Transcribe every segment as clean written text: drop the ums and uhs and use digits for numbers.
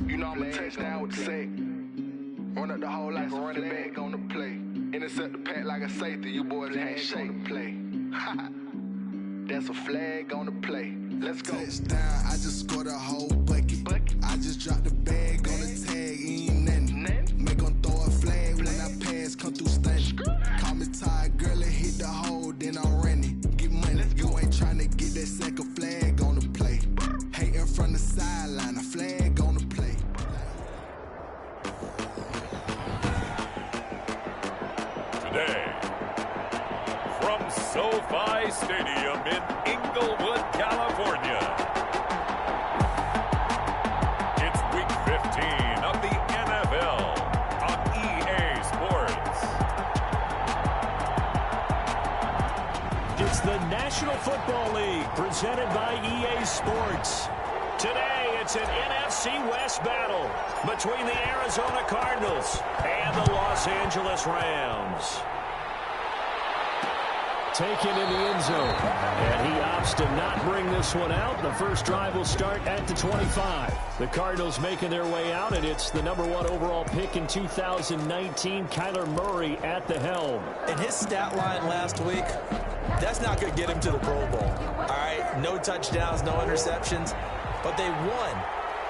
You know I'm a touchdown with the sack. Run up the hole like a running back on the play. Intercept the pack like a safety. You boys can't shake the play. That's a flag on the play. Let's go. Touchdown, I just scored a whole bucket. I just dropped the bag on the tag, ain't nothing. Make 'em throw a flag when I pass, come through stunning. Call me tired, girl, and hit the hole, then I'm running. Get money, you ain't tryna get that second flag on the play. Hating from the sideline, a flag on the play. Today, from SoFi Stadium in Inglewood, California, it's Week 15 of the NFL on EA Sports. It's the National Football League presented by EA Sports. Today, it's an NFC West battle between the Arizona Cardinals and the Los Angeles Rams. Taken in the end zone, and he opts to not bring this one out. The first drive will start at the 25. The Cardinals making their way out, and it's the #1 overall pick in 2019, Kyler Murray at the helm. And his stat line last week, that's not going to get him to the Pro Bowl. All right, no touchdowns, no interceptions, but they won.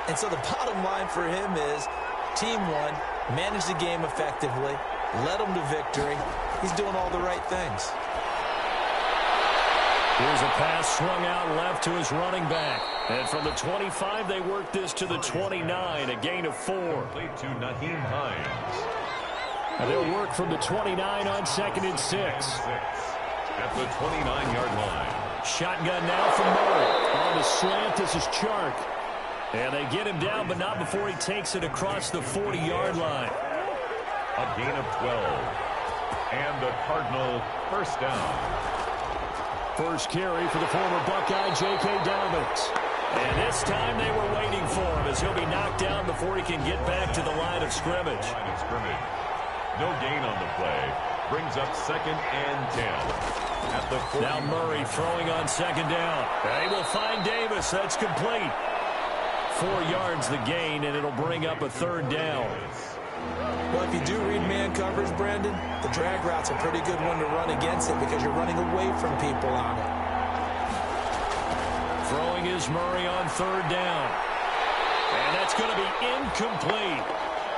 And so the bottom line for him is team won, managed the game effectively, led them to victory. He's doing all the right things. Here's a pass swung out left to his running back. And from the 25, they work this to the 29, a gain of 4. Complete to Naheem Hines. And they'll work from the 29 on 2nd and 6. At the 29-yard line. Shotgun now from Murray. On the slant, this is Chark. And they get him down, but not before he takes it across the 40-yard line. A gain of 12. And the Cardinal first down. First carry for the former Buckeye, J.K. Dobbins. And this time they were waiting for him as he'll be knocked down before he can get back to the line of scrimmage. No gain on the play. Brings up 2nd and 10. At the 40. Now Murray throwing on 2nd down. They will find Davis. That's complete. 4 yards the gain, and it'll bring up a 3rd down. Well, if you do read man coverage, Brandon, the drag route's a pretty good one to run against it because you're running away from people on it. Throwing is Murray on 3rd down. And that's going to be incomplete.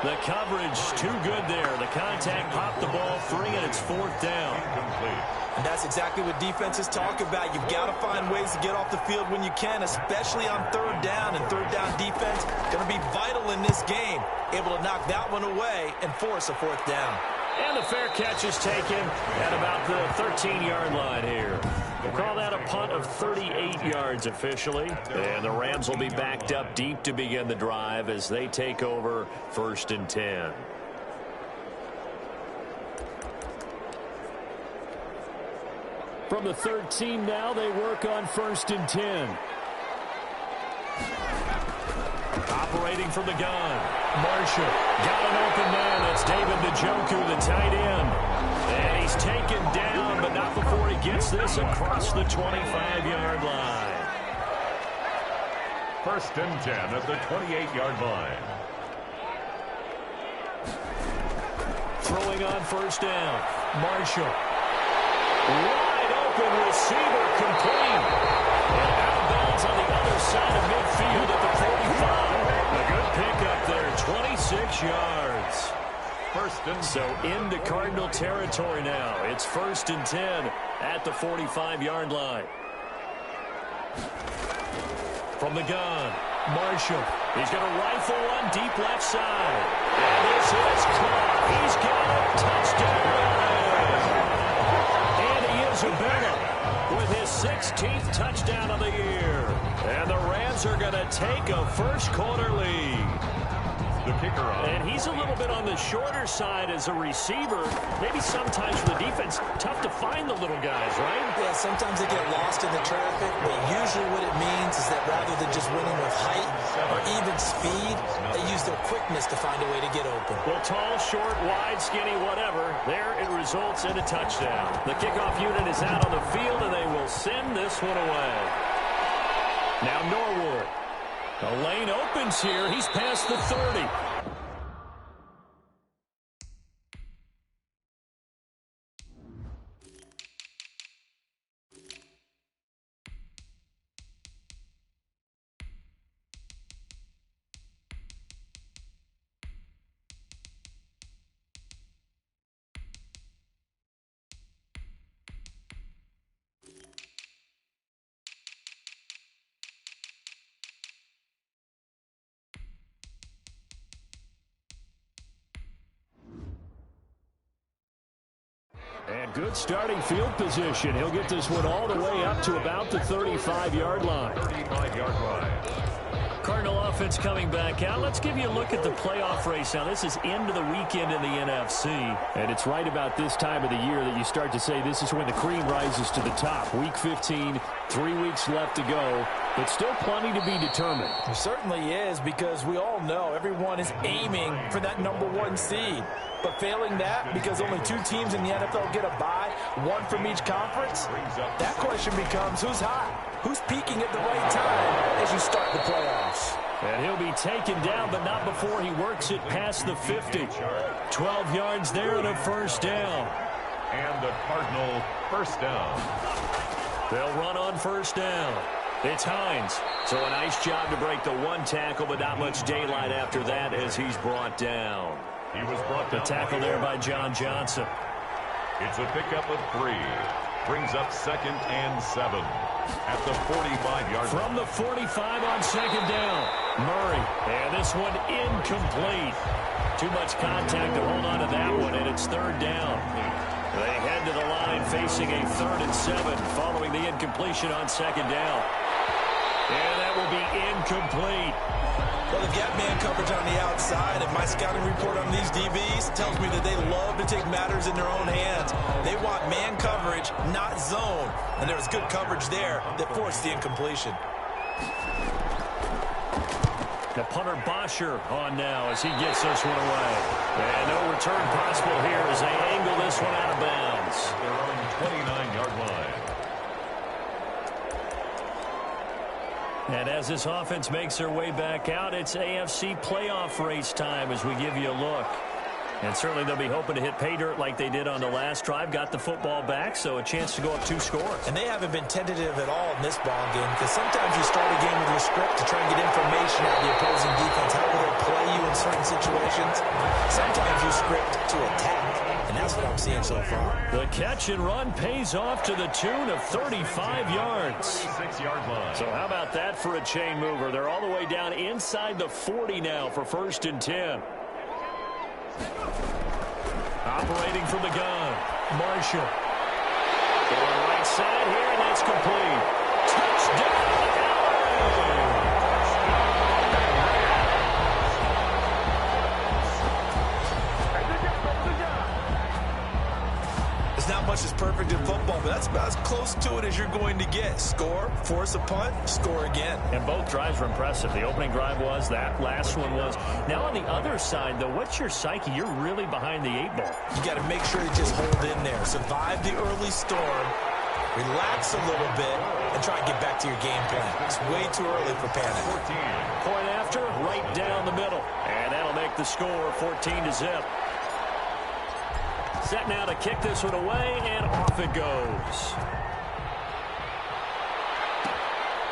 The coverage too good there. The contact popped the ball free, and it's 4th down. Incomplete. And that's exactly what defenses talk about. You've got to find ways to get off the field when you can, especially on 3rd down. And 3rd down defense going to be vital in this game. Able to knock that one away and force a 4th down. And the fair catch is taken at about the 13-yard line here. We'll call that a punt of 38 yards officially. And the Rams will be backed up deep to begin the drive as they take over 1st and 10. From the 13 now, they work on 1st and 10. Operating from the gun. Marshall got an open man. That's David Njoku, the tight end. And he's taken down, but not before he gets this across the 25-yard line. 1st and 10 at the 28-yard line. Throwing on 1st down. Marshall. Wide open receiver complete. And out of bounds on the other side of midfield at the 45. A good pickup there, 26 yards. 1st and 10. So into Cardinal territory now. It's 1st and 10 at the 45-yard line. From the gun, Marshall. He's going to rifle one deep left side. And this is caught. He's got a touchdown. And he is Isabella with his 16th touchdown of the year. And the Rams are going to take a first-quarter lead. The kicker on. And he's a little bit on the shorter side as a receiver. Maybe sometimes for the defense, tough to find the little guys, right? Yeah, sometimes they get lost in the traffic, but usually what it means is that rather than just winning with height or even speed, they use their quickness to find a way to get open. Well, tall, short, wide, skinny, whatever, there it results in a touchdown. The kickoff unit is out on the field, and they will send this one away. Now Norwood. The lane opens here. He's past the 30. And good starting field position. He'll get this one all the way up to about the 35-yard line. 35-yard line. Cardinal offense coming back out. Let's give you a look at the playoff race. Now, this is into the weekend in the NFC. And it's right about this time of the year that you start to say this is when the cream rises to the top. Week 15, 3 weeks left to go. But still plenty to be determined. It certainly is, because we all know everyone is aiming for that #1 seed. But failing that, because only 2 teams in the NFL get a bye, 1 from each conference, that question becomes who's hot? Who's peaking at the right time as you start the playoffs? And he'll be taken down, but not before he works it past the 50. 12 yards there and a first down. And the Cardinal first down. They'll run on first down. It's Hines. So a nice job to break the 1 tackle, but not much daylight after that as he's brought down. He was brought down. The tackle there by John Johnson. It's a pickup of 3. Brings up 2nd and 7 at the 45-yard line. From the 45 on 2nd down. Murray. And this one incomplete. Too much contact to hold on to that one, and it's 3rd down. They head to the line facing a 3rd and 7 following the incompletion on 2nd down. And that will be incomplete. Well, they've got man coverage on the outside, and my scouting report on these DBs tells me that they love to take matters in their own hands. They want man coverage, not zone. And there was good coverage there that forced the incompletion. The punter Bosher on now as he gets this one away. And no return possible here as they angle this one out of bounds. Their own 29-yard line. And as this offense makes their way back out, it's AFC playoff race time as we give you a look. And certainly they'll be hoping to hit pay dirt like they did on the last drive. Got the football back, so a chance to go up 2 scores. And they haven't been tentative at all in this ball game, because sometimes you start a game with your script to try and get information out of the opposing defense. How will they play you in certain situations? Sometimes you script to attack, and that's what I'm seeing so far. The catch and run pays off to the tune of 35 yards. 36-yard line. So how about that for a chain mover? They're all the way down inside the 40 now for 1st and 10. Operating from the gun, Marshall. Going right side here, and that's complete. Touchdown, There's not much that's perfect in football, but that's about as close to it as you're going to get. Score, force a punt, score again. And both drives were impressive. The opening drive was, that last one was. Now on the other side, though, what's your psyche? You're really behind the 8 ball. You got to make sure you just hold in there. Survive the early storm, relax a little bit, and try and get back to your game plan. It's way too early for panic. 14. Point after, right down the middle. And that'll make the score 14-0. Set now to kick this one away, and off it goes.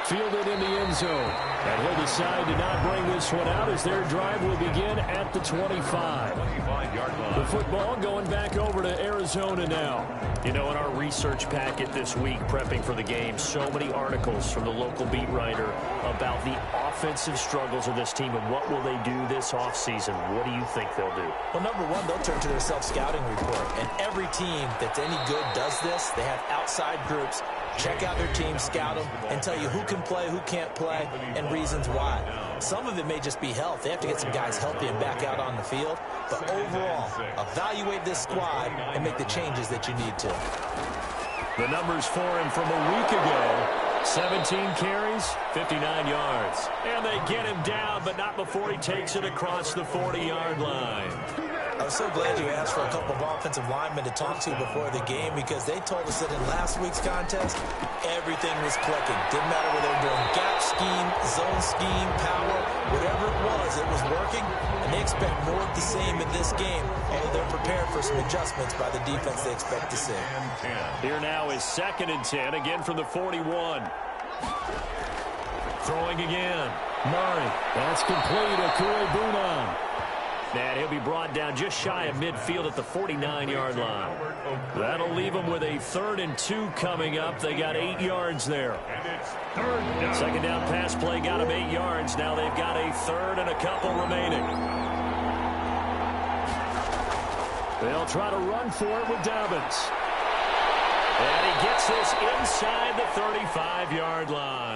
Fielded in the end zone. And he'll decide to not bring this one out as their drive will begin at the 25. 25-yard line. The football going back over to Arizona now. You know, in our research packet this week, prepping for the game, so many articles from the local beat writer about the offensive struggles of this team and what will they do this offseason. What do you think they'll do? Well, number one, they'll turn to their self-scouting report. And every team that's any good does this. They have outside groups. Check out their team, scout them, and tell you who can play, who can't play, and reasons why. Some of it may just be health. They have to get some guys healthy and back out on the field. But overall, evaluate this squad and make the changes that you need to. The numbers for him from a week ago. 17 carries, 59 yards. And they get him down, but not before he takes it across the 40-yard line. I was so glad you asked for a couple of offensive linemen to talk to before the game, because they told us that in last week's contest, everything was clicking. Didn't matter whether they were doing gap scheme, zone scheme, power, whatever it was working. And they expect more of the same in this game, although they're prepared for some adjustments by the defense they expect to see. Here now is 2nd and 10, again from the 41. Throwing again. Murray. That's complete. Akure Bunan. And he'll be brought down just shy of midfield at the 49-yard line. That'll leave them with a 3rd and 2 coming up. They got 8 yards there. Second down pass play got them 8 yards. Now they've got a 3rd and a couple remaining. They'll try to run for it with Dobbins. And he gets this inside the 35-yard line.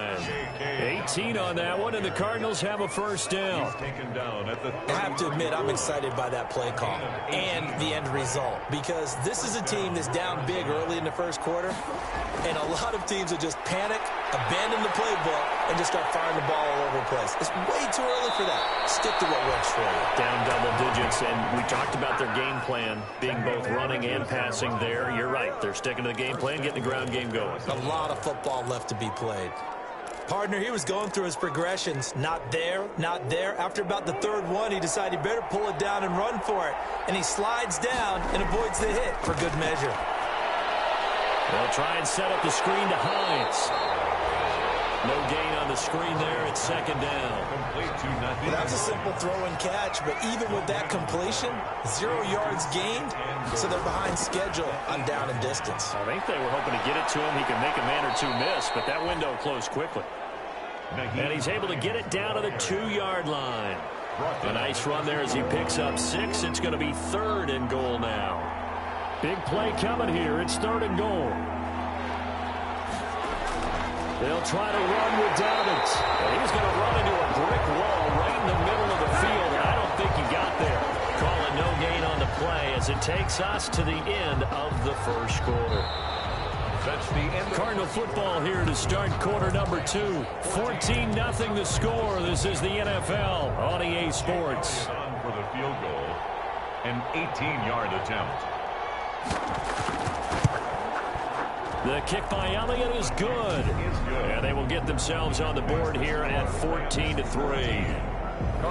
18 on that one, and the Cardinals have a first down. I have to admit, I'm excited by that play call and the end result, because this is a team that's down big early in the first quarter, and a lot of teams will just panic, abandon the playbook, and just start firing the ball all over the place. It's way too early for that. Stick to what works for you. Down double digits, and we talked about their game plan being both running and passing there. You're right. They're sticking to the game plan, getting the ground game going. A lot of football left to be played. Partner, he was going through his progressions. Not there, not there. After about the 3rd one, he decided he better pull it down and run for it. And he slides down and avoids the hit for good measure. They'll try and set up the screen to Hines. No gain on the screen there. It's 2nd down. Well, that was a simple throw and catch, but even with that completion, 0 yards gained, so they're behind schedule on down and distance. I think they were hoping to get it to him. He could make a man or two miss, but that window closed quickly. And he's able to get it down to the 2-yard line. A nice run there as he picks up 6. It's going to be 3rd and goal now. Big play coming here. It's 3rd and goal. They'll try to run with Dobbins. And he's going to run into a brick wall right in the middle of the field, and I don't think he got there. Calling no gain on the play as it takes us to the end of the first quarter. That's the end. Cardinal football here to start quarter number 2. 14-0 the score. This is the NFL on EA Sports. On for the field goal. An 18-yard attempt. The kick by Elliott is good. And they will get themselves on the board here at 14-3.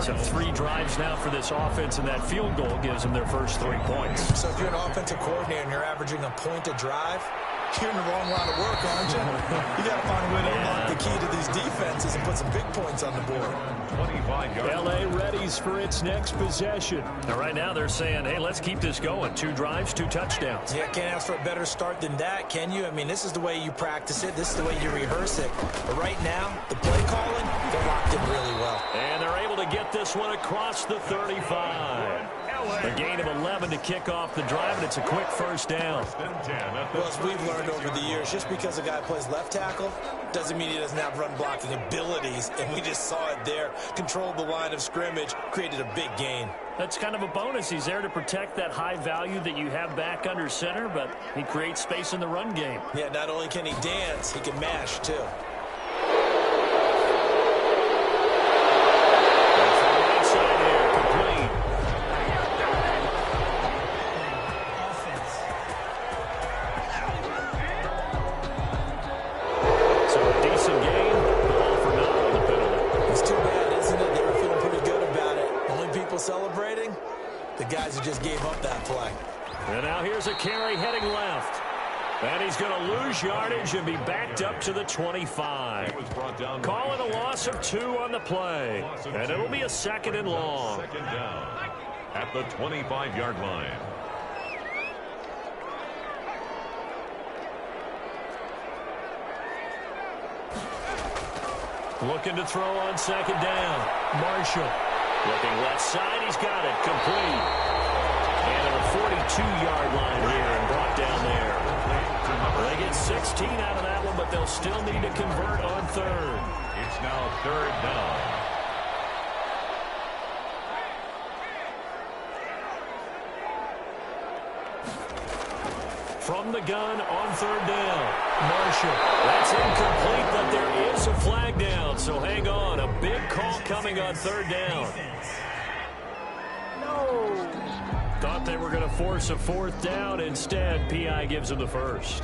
So 3 drives now for this offense, and that field goal gives them their first 3 points. So if you're an offensive coordinator and you're averaging a point a drive, you're in the wrong line of work, aren't you? You got to find a way to unlock the key to these defenses and put some big points on the board. 25 yards. L.A. readies for its next possession. Now, right now they're saying, hey, let's keep this going. 2 drives, 2 touchdowns. Yeah, can't ask for a better start than that, can you? I mean, this is the way you practice it. This is the way you rehearse it. But right now, the play calling, they're locked in really well. And they're able to get this one across the 35. A gain of 11 to kick off the drive, and it's a quick first down. Well, as we've learned over the years, just because a guy plays left tackle doesn't mean he doesn't have run-blocking abilities, and we just saw it there. Controlled the line of scrimmage, created a big gain. That's kind of a bonus. He's there to protect that high value that you have back under center, but he creates space in the run game. Yeah, not only can he dance, he can mash, too. Celebrating the guys who just gave up that play. And now here's a carry heading left. And he's going to lose yardage and be backed up to the 25. Calling a loss of 2 on the play. And it'll be a 2nd and long. 2nd down at the 25-yard line. Looking to throw on 2nd down. Marshall. Looking left side, he's got it, complete. And at the 42-yard line here and brought down there. They get 16 out of that one, but they'll still need to convert on 3rd. It's now 3rd down. from the gun on third down. Marshall. That's incomplete, but there is a flag down. So hang on. A big call coming on third down. Thought they were going to force a fourth down. Instead, P.I. gives them the first.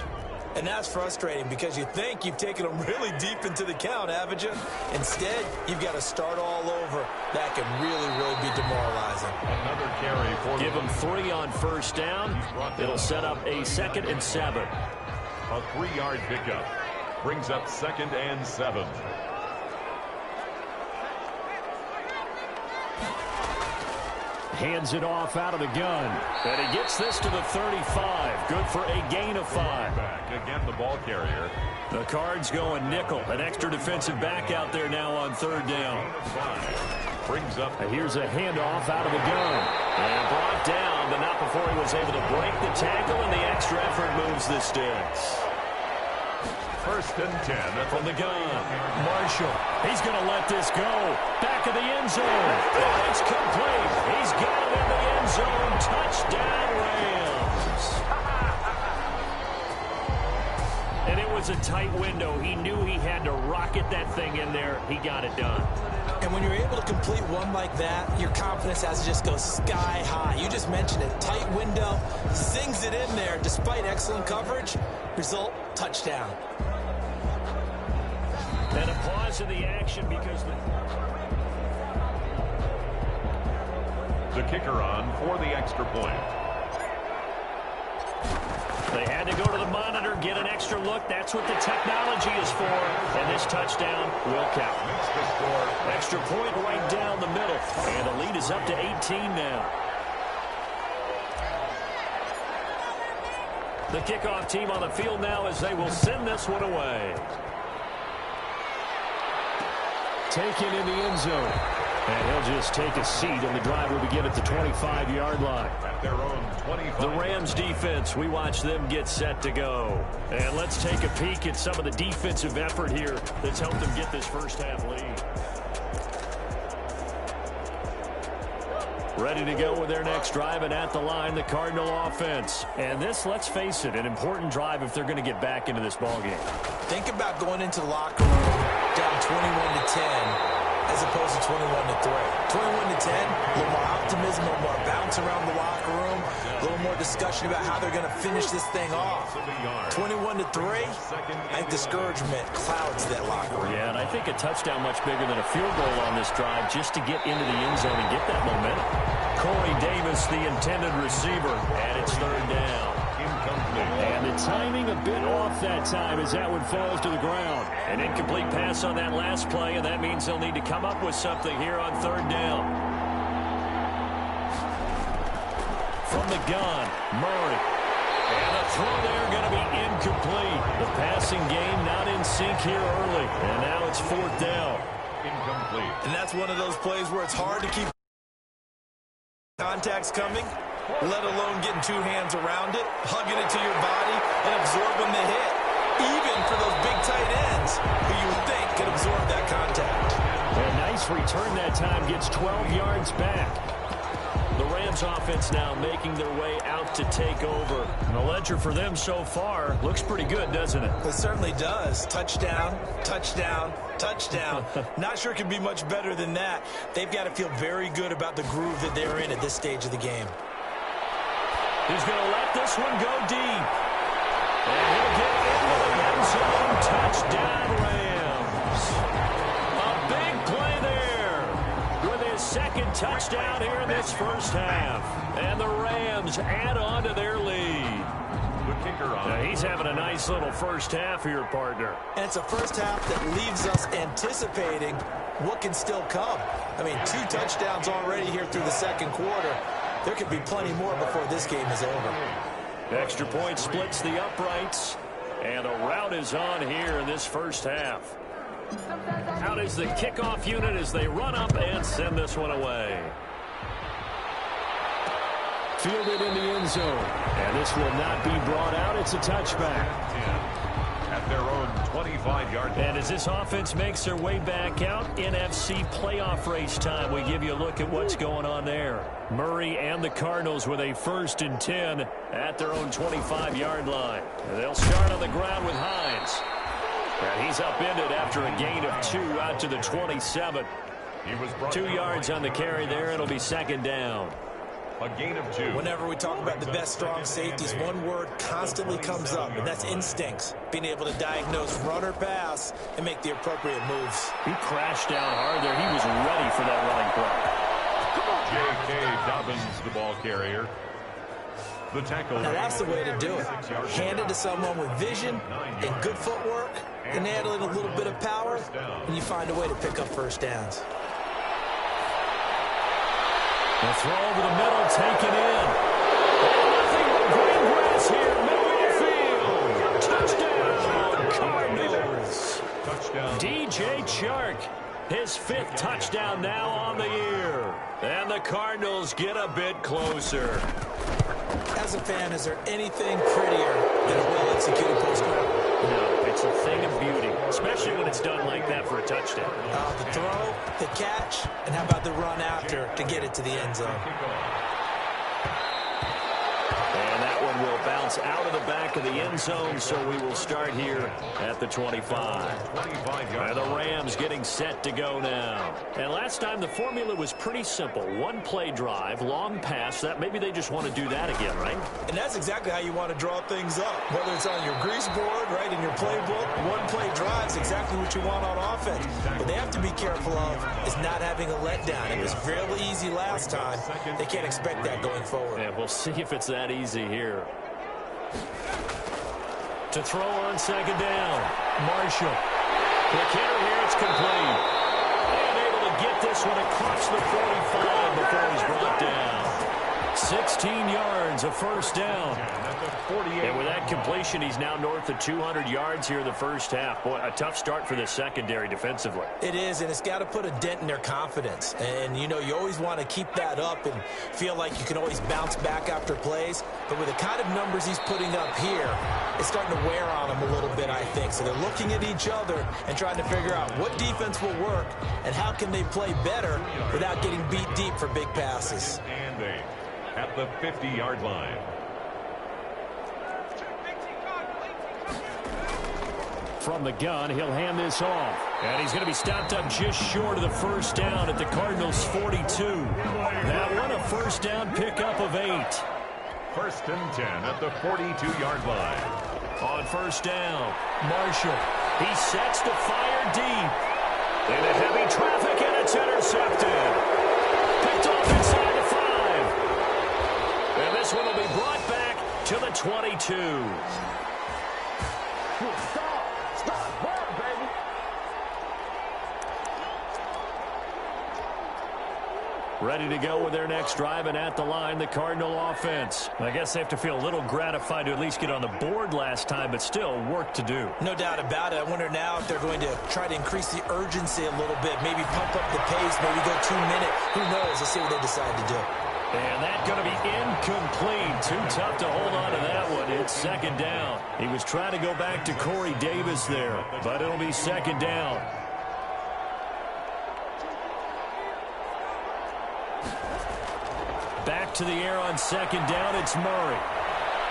And that's frustrating because you think you've taken them really deep into the count, haven't you? Instead, you've got to start all over. That can really, really be demoralizing. Another carry for Give them 3 on first down. It'll set up a 2nd and 7. A 3-yard pickup. Brings up 2nd and 7. Hands it off out of the gun. And he gets this to the 35. Good for a gain of 5. Back again, the ball carrier. The Cards going nickel. An extra defensive back out there now on third down. 5. Brings up. And here's a handoff out of the gun. And brought down, but not before he was able to break the tackle, and the extra effort moves the sticks. 1st and 10. From the gun. Marshall. He's going to let this go. Back of the end zone. And it's complete. He's got it in the end zone. Touchdown, Rams. And it was a tight window. He knew he had to rocket that thing in there. He got it done. And when you're able to complete one like that, your confidence has to just go sky high. You just mentioned it. Tight window. Sings it in there despite excellent coverage. Result, touchdown. And a pause in the action because the kicker on for the extra point. They had to go to the monitor, get an extra look. That's what the technology is for. And this touchdown will count. Extra point right down the middle. And the lead is up to 18 now. The kickoff team on the field now as they will send this one away. Taken in the end zone. And he'll just take a seat, and the drive will begin at the 25-yard line. At their own 25. The Rams defense, we watch them get set to go. And let's take a peek at some of the defensive effort here that's helped them get this first half lead. Ready to go with their next drive, and at the line, the Cardinal offense. And this, let's face it, an important drive if they're going to get back into this ballgame. Think about going into the locker room down 21-10 as opposed to 21-3. 21-10, a little more optimism, a little more bounce around the locker room, a little more discussion about how they're going to finish this thing off. 21-3, I think discouragement clouds that locker room. Yeah, and I think a touchdown much bigger than a field goal on this drive just to get into the end zone and get that momentum. Corey Davis, the intended receiver, and it's third down. And the timing a bit off that time as that one falls to the ground. An incomplete pass on that last play, and that means they'll need to come up with something here on third down. From the gun, Murray. And the throw there going to be incomplete. The passing game not in sync here early. And now it's fourth down. Incomplete. And that's one of those plays where it's hard to keep contacts coming, let alone getting 2 hands around it, hugging it to your body, and absorbing the hit. Even for those big tight ends who you would think could absorb that contact. A nice return that time, gets 12 yards back. The Rams offense now making their way out to take over. And the ledger for them so far looks pretty good, doesn't it? It certainly does. Touchdown, touchdown, touchdown. Not sure it can be much better than that. They've got to feel very good about the groove that they're in at this stage of the game. He's going to let this one go deep. And he'll get into the end zone. Touchdown, Rams. A big play there with his second touchdown here in this first half. And the Rams add on to their lead. The kicker on. Now he's having a nice little first half here, partner. And it's a first half that leaves us anticipating what can still come. I mean, 2 touchdowns already here through the second quarter. There could be plenty more before this game is over. Extra point splits the uprights. And a rout is on here in this first half. Out is the kickoff unit as they run up and send this one away. Fielded in the end zone. And this will not be brought out. It's a touchback. At their own 25-yard line. And as this offense makes their way back out, NFC playoff race time, we give you a look at what's going on there. Murray and the Cardinals with a 1st and 10 at their own 25-yard line. And they'll start on the ground with Hines. And he's upended after a gain of 2 out to the 27. 2 yards on the carry there. It'll be 2nd down. A gain of 2. Whenever we talk about the best strong safeties, one word constantly comes up, and that's instincts. Being able to diagnose run or pass and make the appropriate moves. He crashed down hard there. He was ready for that running play. J.K. Dobbins, the ball carrier. The tackle. Now that's the way to do it. Hand it to someone with vision and good footwork, and add a little bit of power, and you find a way to pick up 1st downs. The throw over the middle, taken in. And nothing but green grass here, middle of the field. Touchdown, Cardinals. Touchdown. DJ Chark, his 5th touchdown now on the year. And the Cardinals get a bit closer. As a fan, is there anything prettier than a well-executed post-grab? No, it's a thing of beauty, especially when it's done like that for a touchdown. The throw, the catch, and how about the run after to get it to the end zone? And that one will bounce out of the back of the end zone, so we will start here at the 25. And the Rams getting set to go now. And last time the formula was pretty simple. 1-play drive, long pass. That maybe they just want to do that again, right? And that's exactly how you want to draw things up. Whether it's on your grease board, right, in your playbook, 1-play drive is exactly what you want on offense. What they have to be careful of is not having a letdown. It was really easy last time. They can't expect that going forward. And we'll see if it's that easy here. To throw on 2nd down, Marshall. Quick hitter here, it's complete. And able to get this one across the 45 before he's brought down. 16 yards, a 1st down. And with that completion, he's now north of 200 yards here in the 1st half. Boy, a tough start for the secondary defensively. It is, and it's got to put a dent in their confidence. And, you know, you always want to keep that up and feel like you can always bounce back after plays. But with the kind of numbers he's putting up here, it's starting to wear on them a little bit, I think. So they're looking at each other and trying to figure out what defense will work and how can they play better without getting beat deep for big passes. And they at the 50-yard line. From the gun, he'll hand this off. And he's going to be stopped up just short of the 1st down at the Cardinals' 42. That one a 1st down pickup of 8. 1st and 10 at the 42-yard line. On 1st down, Marshall. He sets to fire deep. Into heavy traffic, and it's intercepted. Picked off inside the 5. And this one will be brought back to the 22. Ready to go with their next drive, and at the line, the Cardinal offense. I guess they have to feel a little gratified to at least get on the board last time, but still work to do. No doubt about it. I wonder now if they're going to try to increase the urgency a little bit, maybe pump up the pace, maybe go 2-minute. Who knows? Let's see what they decide to do. And that's going to be incomplete. Too tough to hold on to that one. It's 2nd down. He was trying to go back to Corey Davis there, but it'll be 2nd down. Back to the air on 2nd down, it's Murray.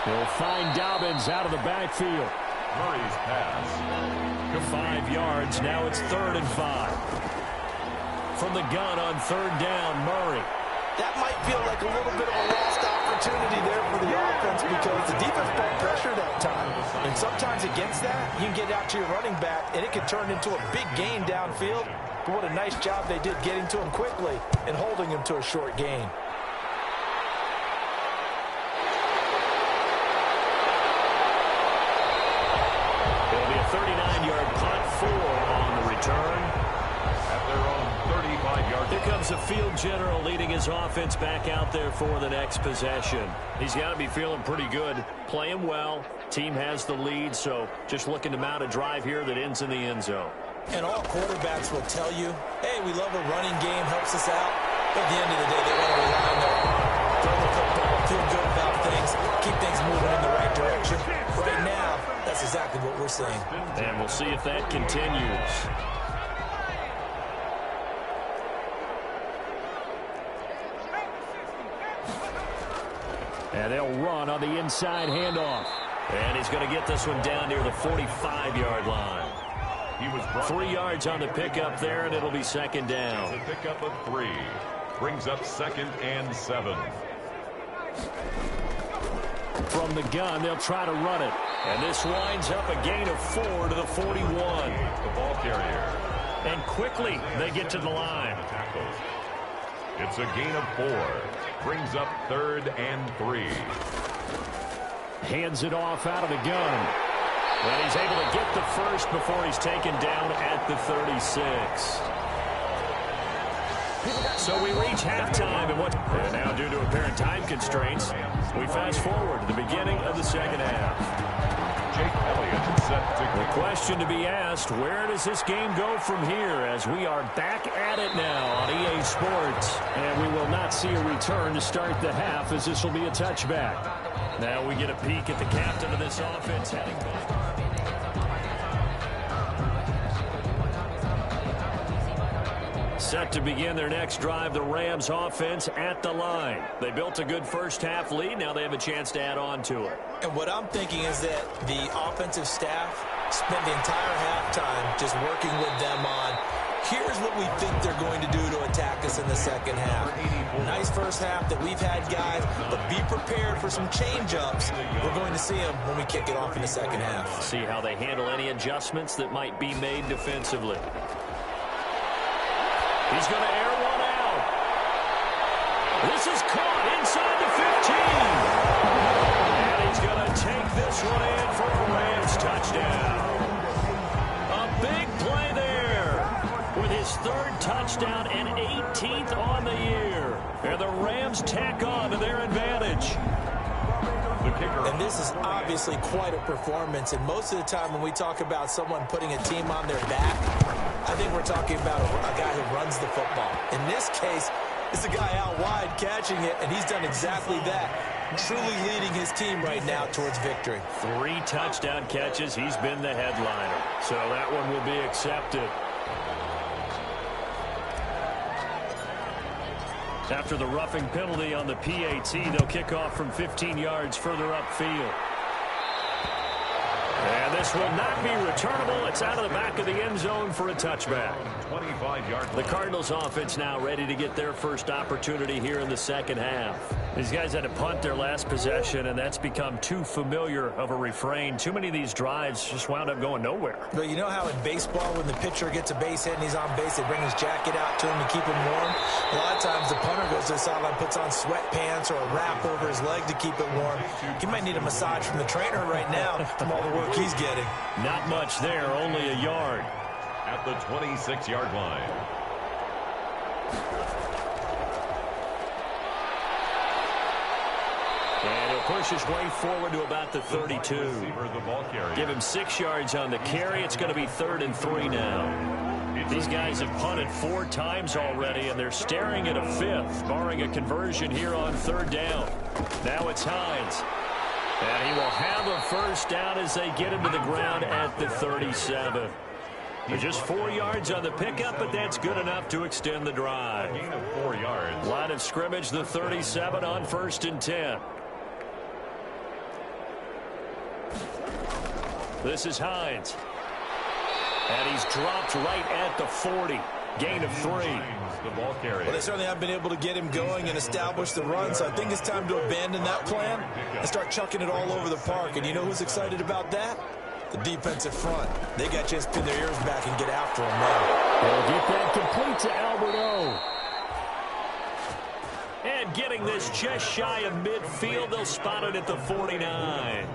He'll find Dobbins out of the backfield. Murray's pass. 5 yards, now it's 3rd and 5. From the gun on 3rd down, Murray. That might feel like a little bit of a lost opportunity there for the offense because the defense brought pressure that time. And sometimes against that, you can get out to your running back, and it can turn into a big gain downfield. But what a nice job they did getting to him quickly and holding him to a short gain. It'll be a 39-yard punt, 4 on the return. At their own 35-yard. Here comes the field general leading his offense back out there for the next possession. He's got to be feeling pretty good, playing well. Team has the lead, so just looking to mount a drive here that ends in the end zone. And all quarterbacks will tell you, hey, we love a running game, helps us out. But at the end of the day, they want to rely on their arm, throw the football, feel good about things, keep things moving in the right direction. Right now, that That's exactly what we're saying. And we'll see if that continues. And they'll run on the inside handoff. And he's going to get this one down near the 45-yard line. He was 3 yards on the pickup there, and it'll be second down. It's a pickup of 3. Brings up 2nd and 7. From the gun, they'll try to run it. And this winds up a gain of 4 to the 41. The ball carrier. And quickly, they get to the line. Tackles. It's a gain of 4. Brings up 3rd and 3. Hands it off out of the gun. And he's able to get the first before he's taken down at the 36. So we reach halftime, and now due to apparent time constraints, we fast forward to the beginning of the second half. Jake Elliott set to The question to be asked, where does this game go from here as we are back at it now on EA Sports? And we will not see a return to start the half as this will be a touchback. Now we get a peek at the captain of this offense heading back. Set to begin their next drive, the Rams offense at the line. They built a good first-half lead. Now they have a chance to add on to it. And what I'm thinking is that the offensive staff spent the entire halftime just working with them on, here's what we think they're going to do to attack us in the second half. Nice first half that we've had, guys, but be prepared for some change-ups. We're going to see them when we kick it off in the second half. See how they handle any adjustments that might be made defensively. He's going to air one out. This is caught inside the 15. And he's going to take this one in for a Rams touchdown. A big play there with his 3rd touchdown and 18th on the year. And the Rams tack on to their advantage. And this is obviously quite a performance. And most of the time when we talk about someone putting a team on their back, I think we're talking about a guy who runs the football. In this case, it's a guy out wide catching it, and he's done exactly that, truly leading his team right now towards victory. 3 touchdown catches. He's been the headliner. So that one will be accepted. After the roughing penalty on the PAT, they'll kick off from 15 yards further upfield. And this will not be returnable. It's out of the back of the end zone for a touchback. 25-yard line. The Cardinals offense now ready to get their first opportunity here in the second half. These guys had to punt their last possession, and that's become too familiar of a refrain. Too many of these drives just wound up going nowhere. But you know how in baseball, when the pitcher gets a base hit and he's on base, they bring his jacket out to him to keep him warm? A lot of times the punter goes to the sideline, puts on sweatpants or a wrap over his leg to keep it warm. He might need a massage from the trainer right now from all the work he's getting. Not much there, only a yard. At the 26-yard line. And he'll push his way forward to about the 32. The ball carrier. Give him 6 yards on the carry. It's going to be 3rd and 3 now. These guys have punted 4 times already, and they're staring at a 5th, barring a conversion here on 3rd down. Now it's Hines. And he will have a first down as they get him to the ground at the 37. Just 4 yards on the pickup, but that's good enough to extend the drive. Gain of 4 yards. Line of scrimmage, the 37 on 1st and 10. This is Hines. And he's dropped right at the 40. Gain of 3. The ball carrier. Well, they certainly have been able to get him going and establish the run, so I think it's time to abandon that plan and start chucking it all over the park. And you know who's excited about that? The defensive front. They got a chance to pin their ears back and get after him now. They'll get that complete to Alberto. And getting this just shy of midfield, they'll spot it at the 49.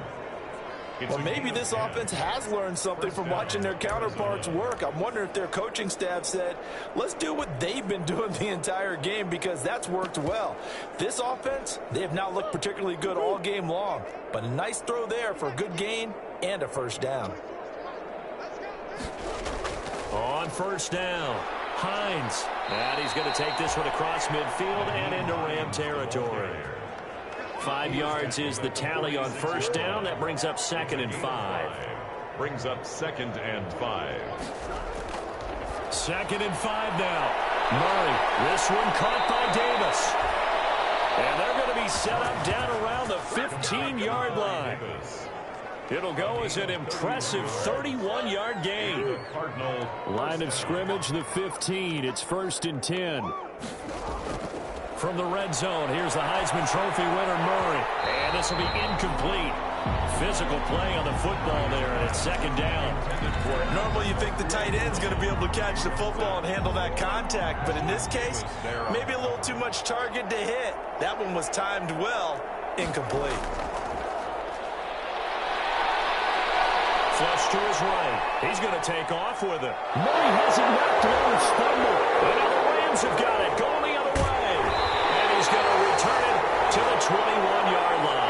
Well, maybe this offense has learned something from watching their counterparts work. I'm wondering if their coaching staff said, let's do what they've been doing the entire game, because that's worked well. This offense, they have not looked particularly good all game long, but a nice throw there for a good gain and a first down. On 1st down, Hines. And he's going to take this one across midfield and into Ram territory. 5 yards is the tally on first down. That brings up 2nd and 5. Brings up 2nd and 5. 2nd and 5 now. Murray, this one caught by Davis. And they're going to be set up down around the 15-yard line. It'll go as an impressive 31-yard gain. Line of scrimmage, the 15. It's 1st and 10. From the red zone, here's the Heisman Trophy winner, Murray. And this will be incomplete. Physical play on the football there, and it's 2nd down. Normally you think the tight end's going to be able to catch the football and handle that contact, but in this case, maybe a little too much target to hit. That one was timed well, incomplete. Flush to his right. He's going to take off with it. Murray hasn't knocked down a stumble. And now the Rams have got it, going the other way. And he's going to return it to the 21-yard line.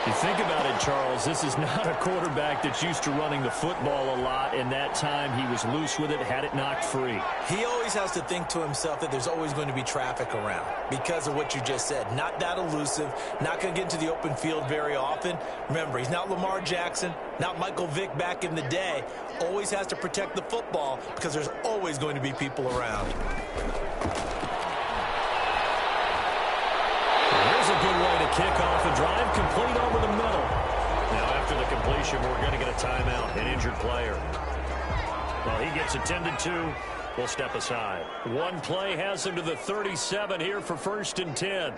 You think about it, Charles, this is not a quarterback that's used to running the football a lot, and that time he was loose with it, had it knocked free. He always has to think to himself that there's always going to be traffic around because of what you just said. Not that elusive, not going to get into the open field very often. Remember, he's not Lamar Jackson, not Michael Vick back in the day. Always has to protect the football because there's always going to be people around. Here's a good way to kick off a drive, complete over the middle. Now, after the completion, we're going to get a timeout, an injured player. Well, he gets attended to. We'll step aside. One play has him to the 37 here for 1st and 10.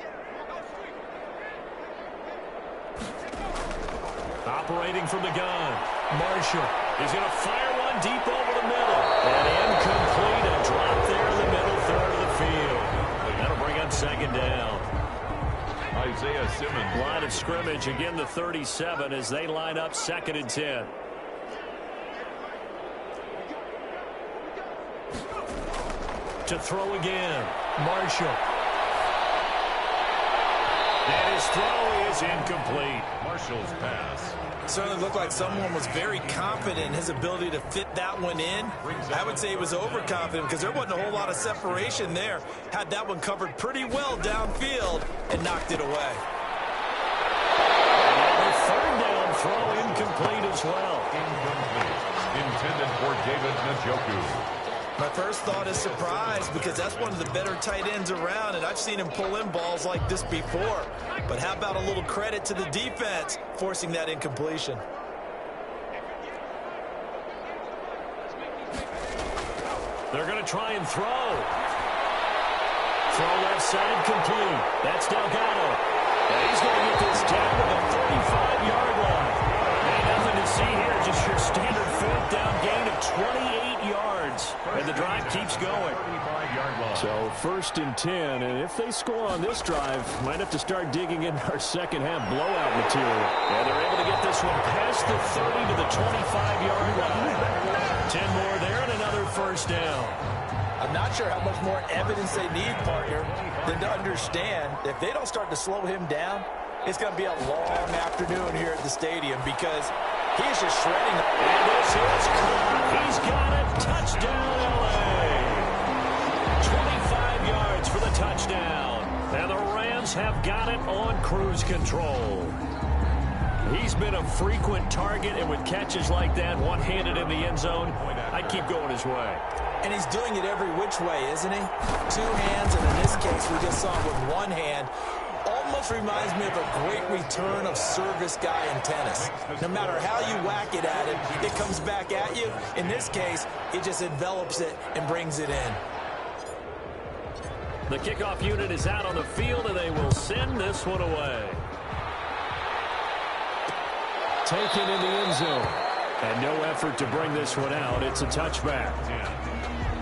Operating from the gun, Marshall. He's going to fire one deep over the middle. And incomplete, a drop there in the middle third of the field. That'll bring up 2nd down. Isaiah Simmons. Line of scrimmage, again the 37 as they line up 2nd and 10. To throw again, Marshall. And his throw is incomplete. Marshall's pass. Certainly looked like someone was very confident in his ability to fit that one in. I would say he was overconfident because there wasn't a whole lot of separation there. Had that one covered pretty well downfield and knocked it away. And the 3rd down throw incomplete as well. Incomplete. Intended for David Njoku. My first thought is surprise because that's one of the better tight ends around, and I've seen him pull in balls like this before. But how about a little credit to the defense forcing that incompletion? They're going to try and throw. Throw left side complete. That's Delgado. And he's going to get this down to the 35-yard line. Ain't nothing to see here, just your standard 4th down gain of 28 yards. And the drive keeps going. So 1st and 10, and if they score on this drive, might have to start digging in our second half blowout material. And they're able to get this one past the 30 to the 25-yard line. 10 more there and another 1st down. I'm not sure how much more evidence they need, partner, than to understand if they don't start to slow him down, it's going to be a long afternoon here at the stadium because he's just shredding. And this is caught. He's got it. Touchdown, L.A. 25 yards for the touchdown. And the Rams have got it on cruise control. He's been a frequent target, and with catches like that, one-handed in the end zone, I'd keep going his way. And he's doing it every which way, isn't he? 2 hands, and in this case, we just saw him with 1 hand. Almost reminds me of a great return of service guy in tennis. No matter how you whack it at him, it comes back at you. In this case, it just envelops it and brings it in. The kickoff unit is out on the field, and they will send this one away. Taken in the end zone. And no effort to bring this one out. It's a touchback.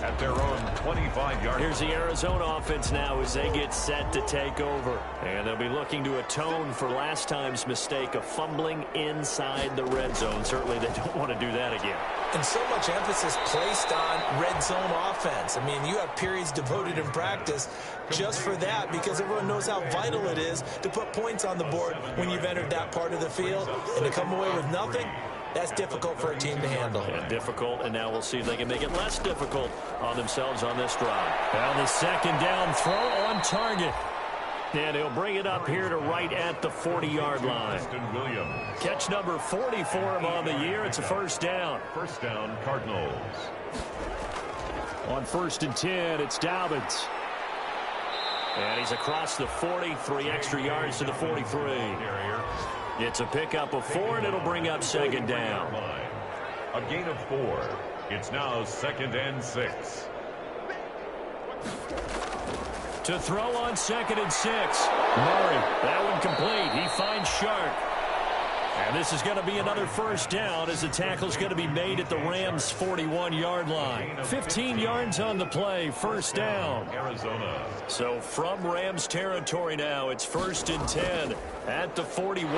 At their own 25-yard. Here's the Arizona offense now as they get set to take over. And they'll be looking to atone for last time's mistake of fumbling inside the red zone. Certainly they don't want to do that again. And so much emphasis placed on red zone offense. I mean, you have periods devoted in practice just for that because everyone knows how vital it is to put points on the board when you've entered that part of the field. And to come away with nothing, that's difficult for a team to handle. And difficult, and now we'll see if they can make it less difficult on themselves on this drive. Now the 2nd down throw on target. And he'll bring it up here to right at the 40-yard line. Catch number 40 for him on the year. It's a first down. First down, Cardinals. On 1st and 10, it's Dobbins. And he's across the 40, 3 extra yards to the 43. It's a pickup of 4, and it'll bring up second down. A gain of 4. It's now 2nd and 6. To throw on 2nd and 6. Murray, that one complete. He finds Shark. And this is going to be another first down as the tackle's going to be made at the Rams' 41-yard line. 15 yards on the play, first down. Arizona. So from Rams territory now, it's 1st and 10 at the 41.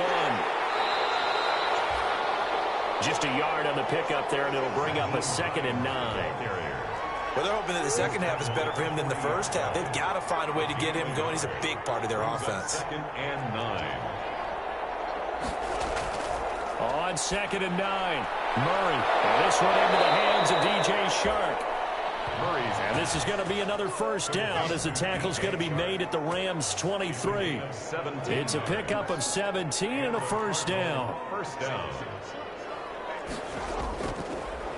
Just a yard on the pickup there, and it'll bring up a 2nd and 9. Well, they're hoping that the second half is better for him than the first half. They've got to find a way to get him going. He's a big part of their offense. 2nd and 9. On 2nd and 9, Murray. And this one into the hands of DJ Shark. And this is going to be another first down as the tackle's going to be made at the Rams' 23. It's a pickup of 17 and a first down. First down.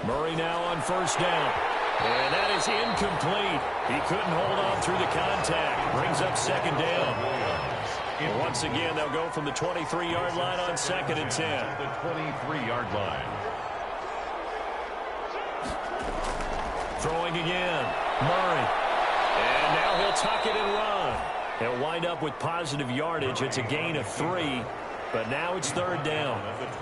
Murray now on first down. And that is incomplete. He couldn't hold on through the contact. Brings up second down. And once again, they'll go from the 23-yard line on 2nd and 10. The 23-yard line. Throwing again. Murray. And now he'll tuck it and run. He'll wind up with positive yardage. It's a gain of 3. But now it's 3rd down.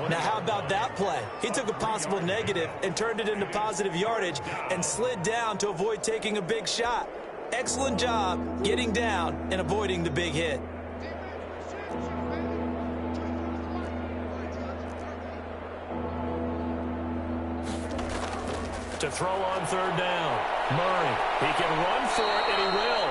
Now, how about that play? He took a possible negative and turned it into positive yardage and slid down to avoid taking a big shot. Excellent job getting down and avoiding the big hit. To throw on 3rd down. Murray. He can run for it, and he will.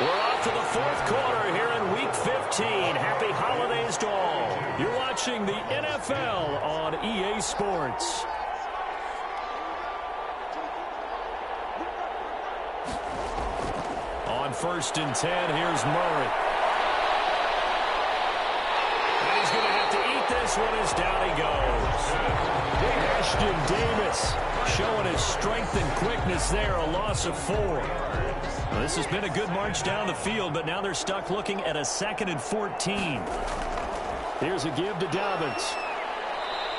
We're off to the 4th quarter here in Week 15. Happy holidays to all. You're watching the NFL on EA Sports. On 1st and 10, here's Murray. And he's going to have to eat this one as down he goes. Ashton Davis showing his strength and quickness there, a loss of 4. Well, this has been a good march down the field, but now they're stuck looking at a 2nd and 14. Here's a give to Dobbins.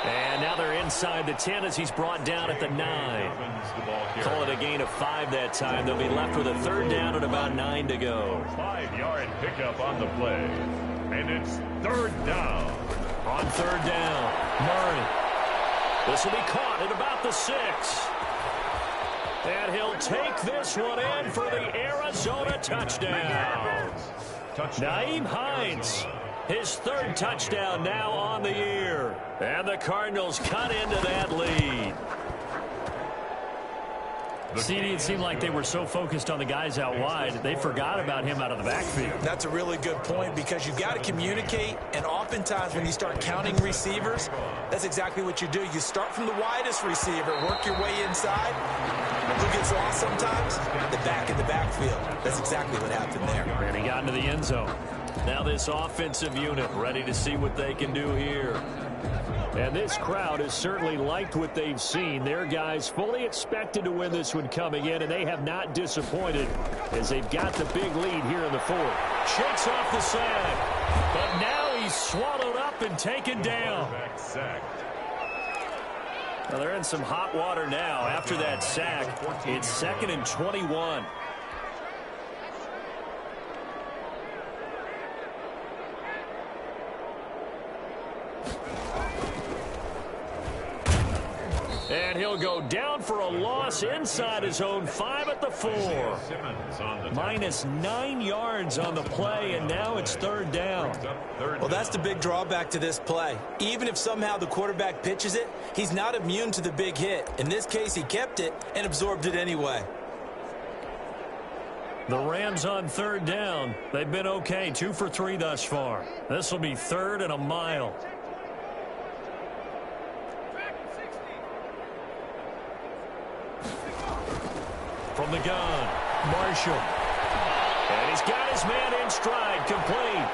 And now they're inside the 10 as he's brought down at the 9. Call it a gain of 5 that time. They'll be left with a 3rd down and about 9 to go. 5-yard pickup on the play. And it's 3rd down. On 3rd down, Murray. This will be caught at about the 6. And he'll take this one in for the Arizona touchdown. Nyheim Hines, his 3rd touchdown now on the year. And the Cardinals cut into that lead. CD, it seemed like they were so focused on the guys out wide, they forgot about him out of the backfield. That's a really good point because you've got to communicate, and oftentimes when you start counting receivers, that's exactly what you do. You start from the widest receiver, work your way inside. Who gets lost sometimes? The back in the backfield. That's exactly what happened there. And he got into the end zone. Now this offensive unit ready to see what they can do here. And this crowd has certainly liked what they've seen. Their guys fully expected to win this one coming in, and they have not disappointed as they've got the big lead here in the 4th. Shakes off the sack, but now he's swallowed up and taken down. Well, they're in some hot water now after that sack. It's 2nd and 21. And he'll go down for a loss inside his own 5 at the 4. Minus 9 yards on the play, and now it's 3rd down. Well, that's the big drawback to this play. Even if somehow the quarterback pitches it, he's not immune to the big hit. In this case, he kept it and absorbed it anyway. The Rams on 3rd down. They've been okay, 2 for 3 thus far. This will be 3rd and a mile. From the gun, Marshall. And he's got his man in stride, complete.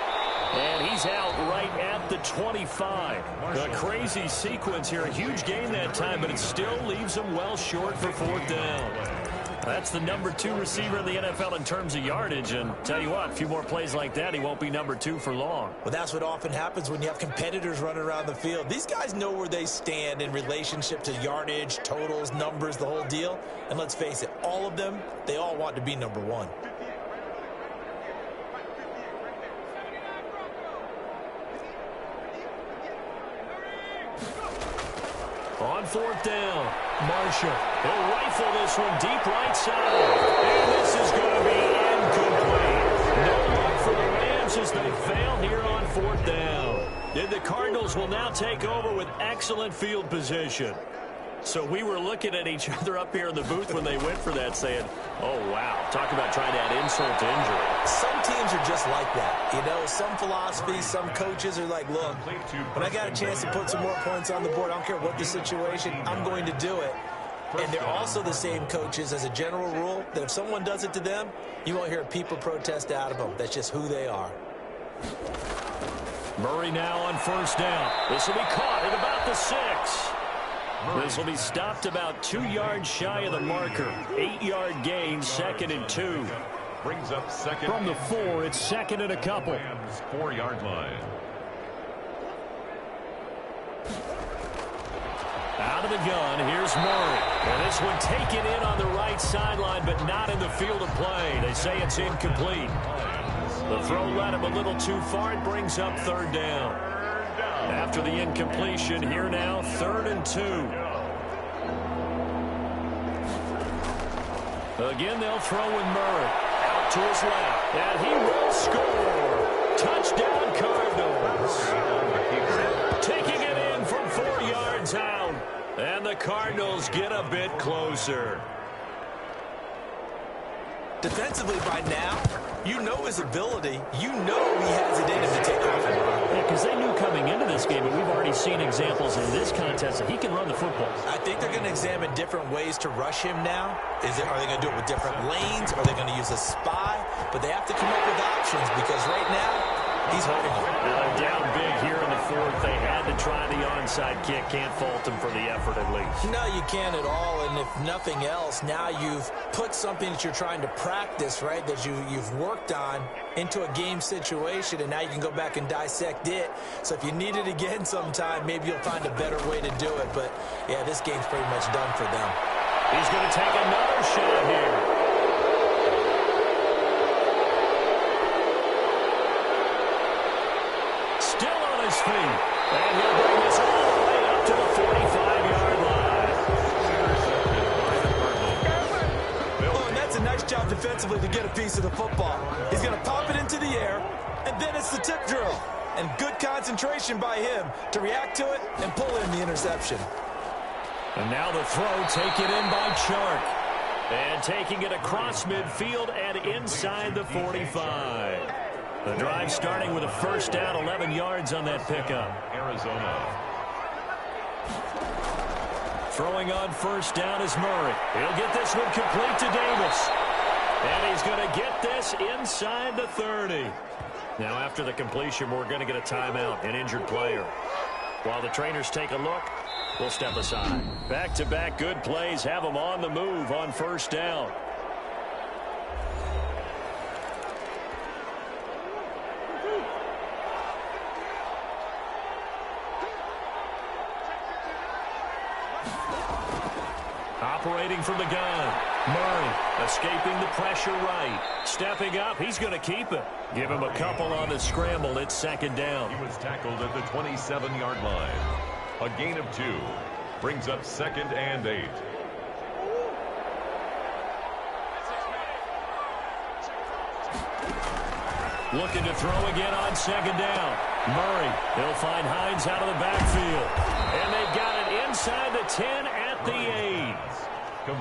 And he's out right at the 25. A crazy sequence here. A huge gain that time, but it still leaves him well short for 4th down. That's the number 2 receiver in the NFL in terms of yardage. And tell you what, a few more plays like that, he won't be number 2 for long. Well, that's what often happens when you have competitors running around the field. These guys know where they stand in relationship to yardage, totals, numbers, the whole deal. And let's face it, all of them, they all want to be number 1. On 4th down, Marshall. He'll rifle this one deep right side. And this is going to be incomplete. No luck for the Rams as they fail here on 4th down. And the Cardinals will now take over with excellent field position. So we were looking at each other up here in the booth when they went for that saying, oh, wow, talk about trying to add insult to injury. Some teams are just like that. You know, some philosophies, some coaches are like, look, when I got a chance to put some more points on the board, I don't care what the situation, I'm going to do it. And they're also the same coaches as a general rule that if someone does it to them, you won't hear people protest out of them. That's just who they are. Murray now on 1st down. This will be caught at about the 6. This will be stopped about 2 yards shy of the marker. 8-yard gain, 2nd and 2. Brings up second. From the 4, it's 2nd and a couple. 4-yard line. Out of the gun, here's Murray. And this one taken in on the right sideline, but not in the field of play. They say it's incomplete. The throw led him a little too far. It brings up 3rd down. After the incompletion, here now, 3rd and 2. Again, they'll throw with Murray. Out to his left. And he will score. Touchdown, Cardinals. Taking it in from 4 yards out. And the Cardinals get a bit closer. Defensively by now, you know his ability. You know he has it in him to take off and run. Yeah, because they knew coming into this game, and we've already seen examples in this contest that he can run the football. I think they're going to examine different ways to rush him now. Are they going to do it with different lanes? Are they going to use a spy? But they have to come up with options because right now, he's hurting them. Down big here in the 4th. They had to try the onside kick. Can't fault them for the effort at least. No, you can't at all. And if nothing else, now you've put something that you're trying to practice, right, that you've worked on into a game situation, and now you can go back and dissect it. So if you need it again sometime, maybe you'll find a better way to do it. But, yeah, this game's pretty much done for them. He's going to take another shot here. Still on his feet. And he'll bring this all the way up to the 45-yard line. Oh, and that's a nice job defensively to get a piece of the football. He's going to pop it into the air, and then it's the tip drill. And good concentration by him to react to it and pull in the interception. And now the throw taken in by Chark. And taking it across midfield and inside the 45. The drive starting with a 1st down, 11 yards on that pickup. Arizona. Throwing on 1st down is Murray. He'll get this one complete to Davis. And he's going to get this inside the 30. Now after the completion, we're going to get a timeout, an injured player. While the trainers take a look, we'll step aside. Back-to-back good plays have them on the move on 1st down. Operating from the gun. Murray escaping the pressure right. Stepping up, he's going to keep it. Give him a couple on the scramble. It's 2nd down. He was tackled at the 27-yard line. A gain of 2. Brings up 2nd and 8. Looking to throw again on 2nd down. Murray, he'll find Hines out of the backfield. And they've got it inside the 10 at the 8.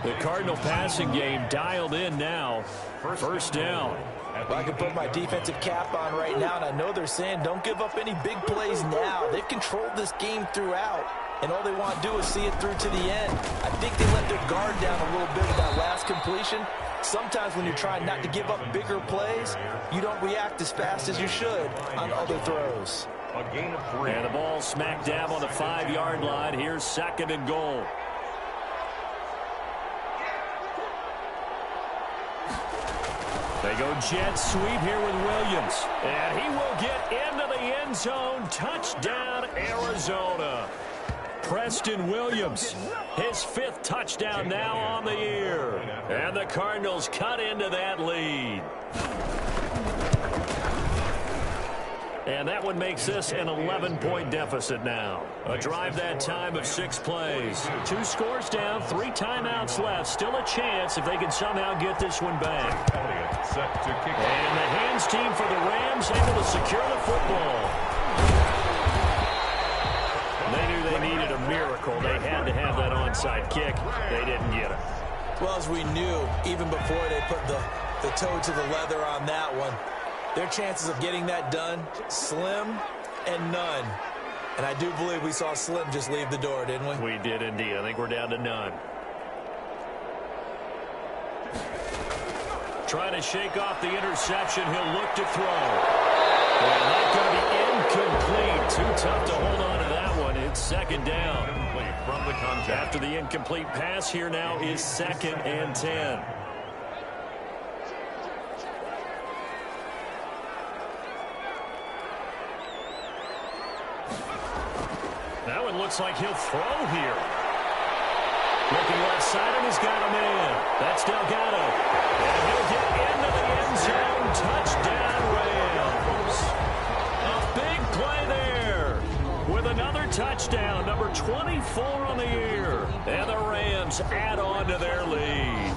The Cardinal passing game dialed in now. 1st down. Well, I can put my defensive cap on right now, and I know they're saying don't give up any big plays now. They've controlled this game throughout, and all they want to do is see it through to the end. I think they let their guard down a little bit with that last completion, sometimes when you're trying not to give up bigger plays, you don't react as fast as you should on other throws. A gain of 3. And the ball smack dab on the 5-yard line. Here's 2nd and goal. They go jet sweep here with Williams. And he will get into the end zone. Touchdown, Arizona. Preston Williams, his 5th touchdown now on the year. And the Cardinals cut into that lead. And that one makes this an 11-point deficit now. A drive that time of 6 plays. 2 scores down, 3 timeouts left. Still a chance if they can somehow get this one back. Set to kick. And the hands team for the Rams able to secure the football. They knew they needed a miracle. They had to have that onside kick. They didn't get it. Well, as we knew, even before they put the toe to the leather on that one, their chances of getting that done, slim and none. And I do believe we saw Slim just leave the door, didn't we? We did indeed. I think we're down to none. Trying to shake off the interception. He'll look to throw. And that's going to be incomplete. Too tough to hold on to that one. It's 2nd down. From the contact. After the incomplete pass, here now is 2nd and 10. That one looks like he'll throw here. Looking left side, and he's got a man. That's Delgado. And he'll get into the end zone. Touchdown, Rams. A big play there with another touchdown, number 24 on the year. And the Rams add on to their lead.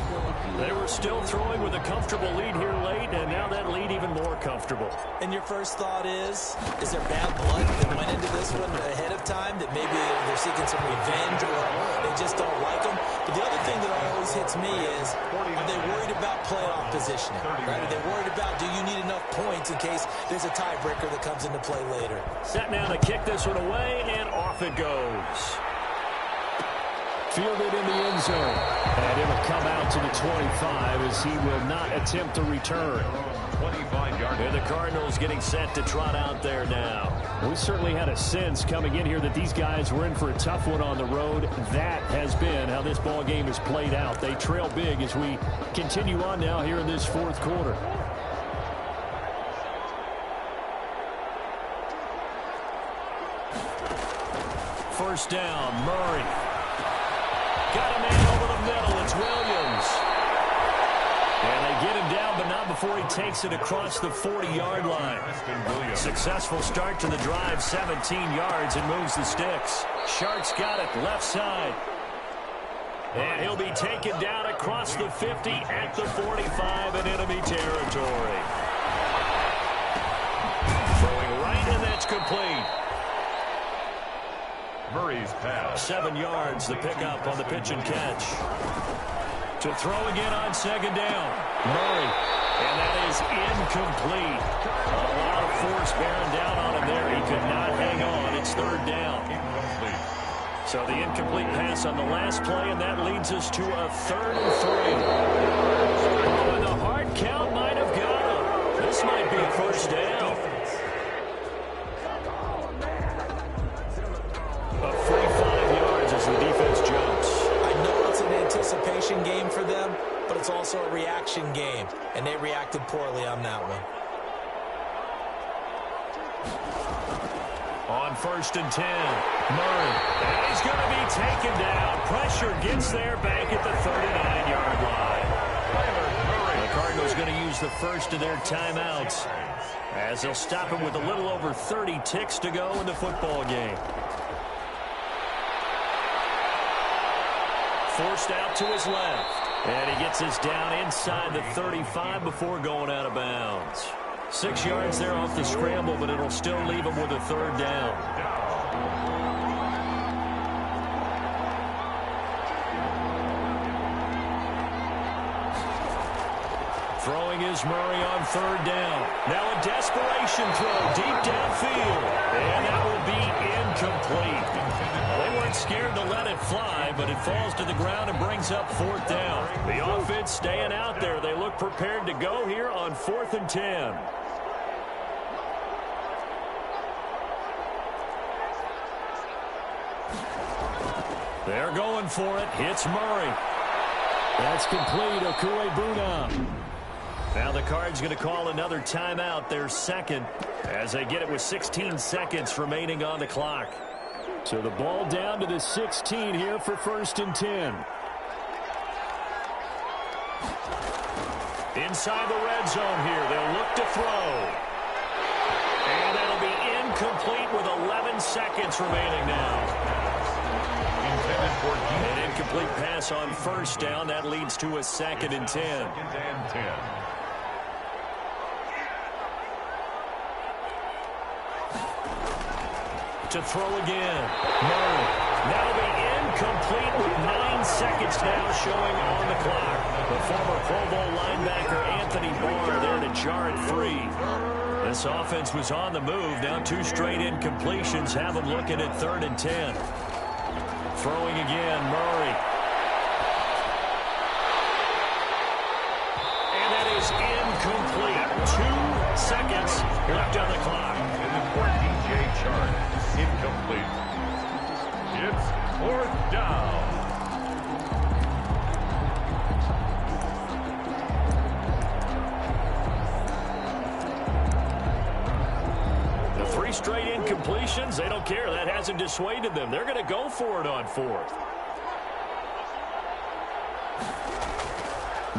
They were still throwing with a comfortable lead here late, and now that lead even more comfortable. And your first thought is there bad blood that went into this one ahead of time, that maybe they're seeking some revenge or they just don't like them? But the other thing that always hits me is, are they worried about playoff positioning? Right? Are they worried about, do you need enough points in case there's a tiebreaker that comes into play later? Set now to kick this one away, and off it goes. Fielded in the end zone. And it'll come out to the 25 as he will not attempt to return. 25-yard. And the Cardinals getting set to trot out there now. We certainly had a sense coming in here that these guys were in for a tough one on the road. That has been how this ball game has played out. They trail big as we continue on now here in this 4th quarter. First down, Murray. Got a man over the middle. It's Williams. And they get him down, but not before he takes it across the 40-yard line. Successful start to the drive, 17 yards, and moves the sticks. Sharks got it left side. And he'll be taken down across the 50 at the 45 in enemy territory. Throwing right, and that's complete. Murray's pass. 7 yards, the pickup on the pitch and catch. To throw again on 2nd down. Murray. And that is incomplete. A lot of force bearing down on him there. He could not hang on. It's 3rd down. Incomplete. So the incomplete pass on the last play, and that leads us to a 3rd and 3. Oh, and the hard count might have got him. This might be a first down. A free 5 yards as the defense jumps. I know it's an anticipation game for them, but it's also a reaction game, and they reacted poorly on that one. On 1st and 10, Murray. And he's going to be taken down. Pressure gets there back at the 39-yard line. The Cardinals going to use the first of their timeouts as they'll stop him with a little over 30 ticks to go in the football game. Forced out to his left. And he gets this down inside the 35 before going out of bounds. 6 yards there off the scramble, but it'll still leave him with a 3rd down. Throwing is Murray on 3rd down. Now a desperation throw deep downfield. And that will be incomplete. They were bit scared to let it fly, but it falls to the ground and brings up 4th down. The offense staying out there. They look prepared to go here on 4th and 10. They're going for it. Hits Murray. That's complete. Okuebuna. Now the Cards going to call another timeout, their second, as they get it with 16 seconds remaining on the clock. So the ball down to the 16 here for 1st and 10. Inside the red zone here. They'll look to throw. And that'll be incomplete with 11 seconds remaining now. An incomplete pass on 1st down. That leads to a 2nd and 10. To throw again. Murray. That'll be incomplete with 9 seconds now showing on the clock. The former Pro Bowl linebacker Anthony Barr there to jar it free. This offense was on the move. Now 2 straight incompletions have them looking at 3rd and 10. Throwing again, Murray. And that is incomplete. 2 seconds left on the clock. And the for DJ Chark, incomplete. It's 4th down. The 3 straight incompletions, they don't care. That hasn't dissuaded them. They're going to go for it on 4th.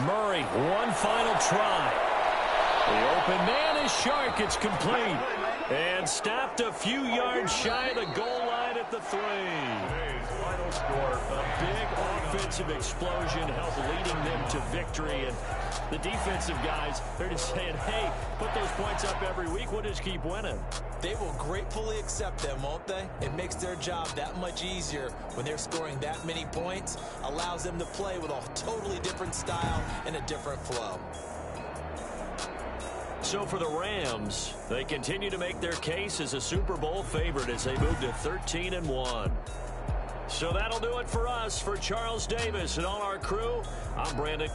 Murray, one final try. The open man is Chark. It's complete. And stopped a few yards shy of the goal line at the 3. Today's final score. A big offensive explosion helped leading them to victory. And the defensive guys, they're just saying, hey, put those points up every week. We'll just keep winning. They will gratefully accept them, won't they? It makes their job that much easier when they're scoring that many points. Allows them to play with a totally different style and a different flow. So for the Rams, they continue to make their case as a Super Bowl favorite as they move to 13-1. So that'll do it for us. For Charles Davis and all our crew, I'm Brandon.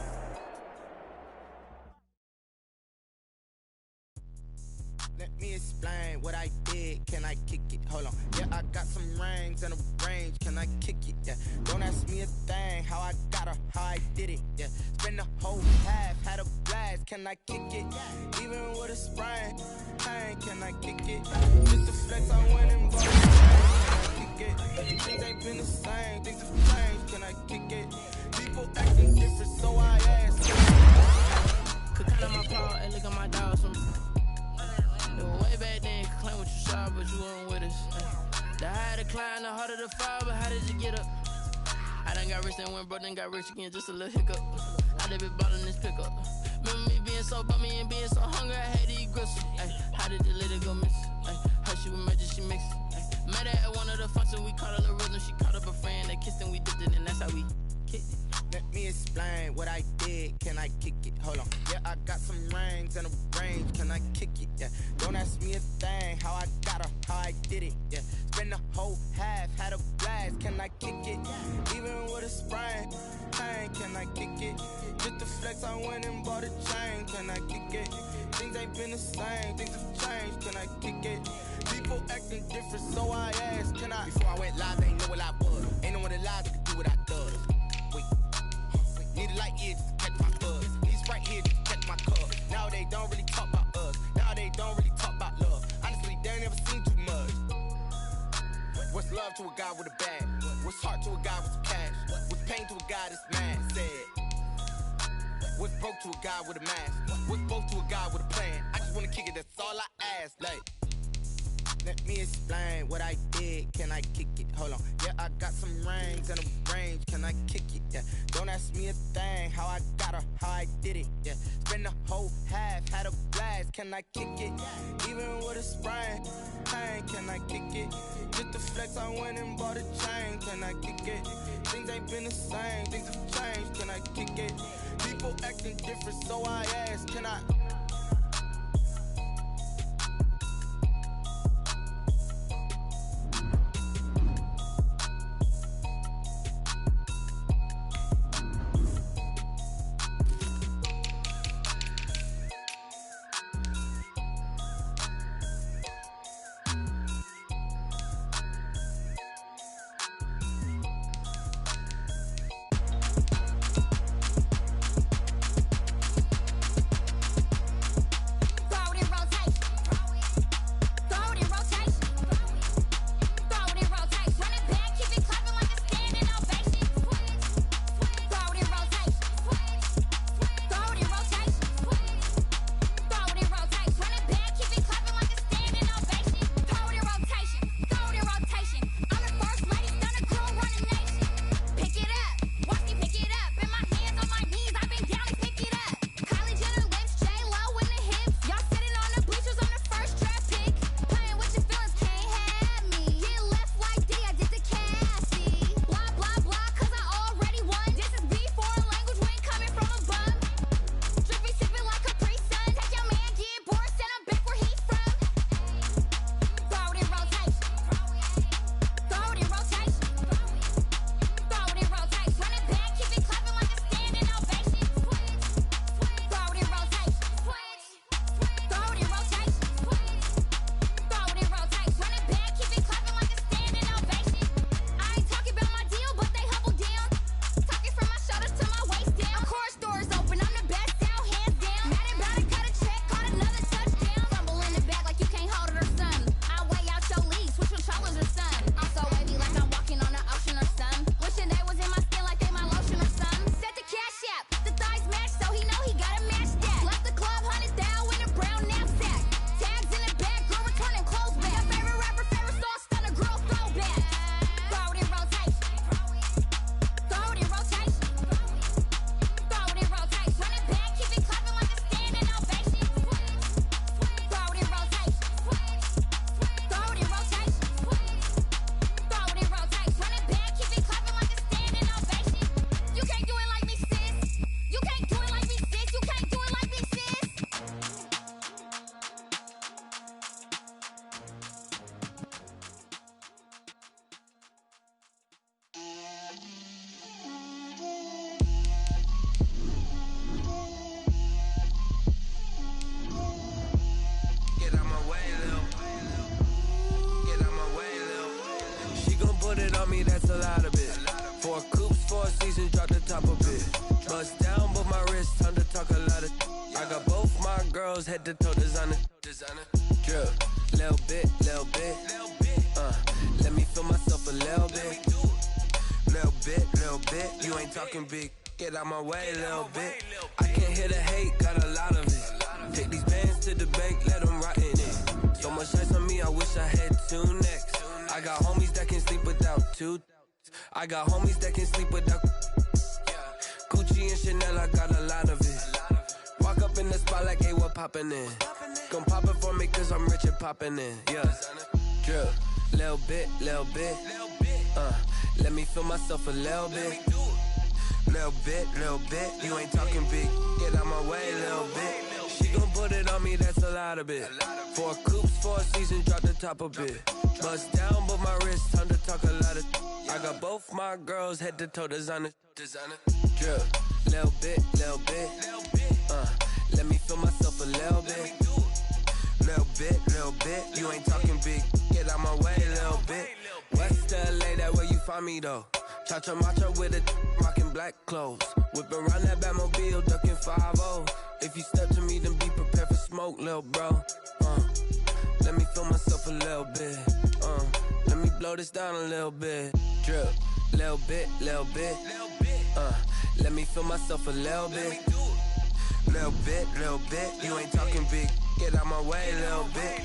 Let me explain what I did. Can I kick it? Hold on. Yeah, I got some rings and a range. Can I kick it? Yeah. Don't ask me a thing. How I got her, how I did it. Yeah. Spend the whole half, had a blast. Can I kick it? Even with a sprain. Hey, can I kick it? Just a flex, I went and bought it. Can I kick it? Things ain't been the same. Things have changed. Can I kick it? People acting different, so I asked. Could count on my paw and look at my dog. Way back then, could claim what you saw, but you weren't with us. The higher the climb, the harder the fall, but how did you get up? I done got rich and went broke, then got rich again, just a little hiccup. I done been ballin' this pickup. Remember me being so bummy and being so hungry, I had to eat gristle. How did the lady go miss? How she was magic, she mixed. Met her at one of the functions, we caught her the rhythm, she caught up a friend, they kissed and we dipped it, and that's how we kicked it. Let me explain what I did. Can I kick it? Hold on. Yeah, I got some rings and a range. Can I kick it? Yeah. Don't ask me a thing. How I got her, how I did it. Yeah. Spend the whole half, had a blast. Can I kick it? Even with a sprain. Hey, can I kick it? Just the flex, I went and bought a chain. Can I kick it? Things ain't been the same. Things have changed. Can I kick it? People acting different, so I asked. Can I? Before I went live, they ain't know what I was. Ain't no one alive that could do what I does. Wait. Need a light year just to catch my buzz. Need Sprite here just to catch my cup. Now they don't really talk about us. Now they don't really talk about love. Honestly, they ain't never seen too much. What's love to a guy with a bag? What's heart to a guy with some cash? What's pain to a guy that's mad? Said. What's broke to a guy with a mask? What's both to a guy with a plan? I just wanna kick it, that's all I ask. Like, let me explain what I did. Can I kick it? Hold on. Yeah, I got some rings and a range. Can I kick it? Yeah. Don't ask me a thing. How I got her, how I did it. Yeah. Spend the whole half, had a blast. Can I kick it? Even with a sprain. Hey, can I kick it? Just the flex, I went and bought a chain. Can I kick it? Things ain't been the same. Things have changed. Can I kick it? People acting different, so I asked. Can I? Bust down, but my wrist, time to talk a lot of. I got both my girls head to toe designer. Drip, little bit. Let me feel myself a little bit. Little bit. You ain't talking big. Get out my way, little bit. I can't hear the hate, got a lot of it. Take these bands to the bank, let them rot in it. So much ice on me, I wish I had two necks. I got homies that can sleep without two. I got homies that can sleep without. Gucci and Chanel, I got a lot of it. Walk up in the spot like, hey, what poppin' in? Gon' pop it for me cause I'm rich and poppin' in. Yeah, drip, little bit. Let me feel myself a little bit. Little bit. You ain't talking big. Get out my way, little bit. She gon' put it on me, that's a lot of it. 4 coops, 4 seasons, drop the top a bit. Bust down, but my wrist, time to talk a lot of. I got both my girls head to toe designer. Drip, little bit. Let me feel myself a little bit. Little bit. You ain't talking big. Get out my way, little bit. West LA, that where you find me though. Cha-cha matcha with a rockin' black clothes. Whip around that Batmobile, ducking 5-0. If you step to me, then be prepared for smoke, lil' bro. Let me feel myself a little bit. Let me blow this down a little bit. Drip, little bit. Let me feel myself a little bit. Little bit. You ain't talking big. Get out my way, little bit.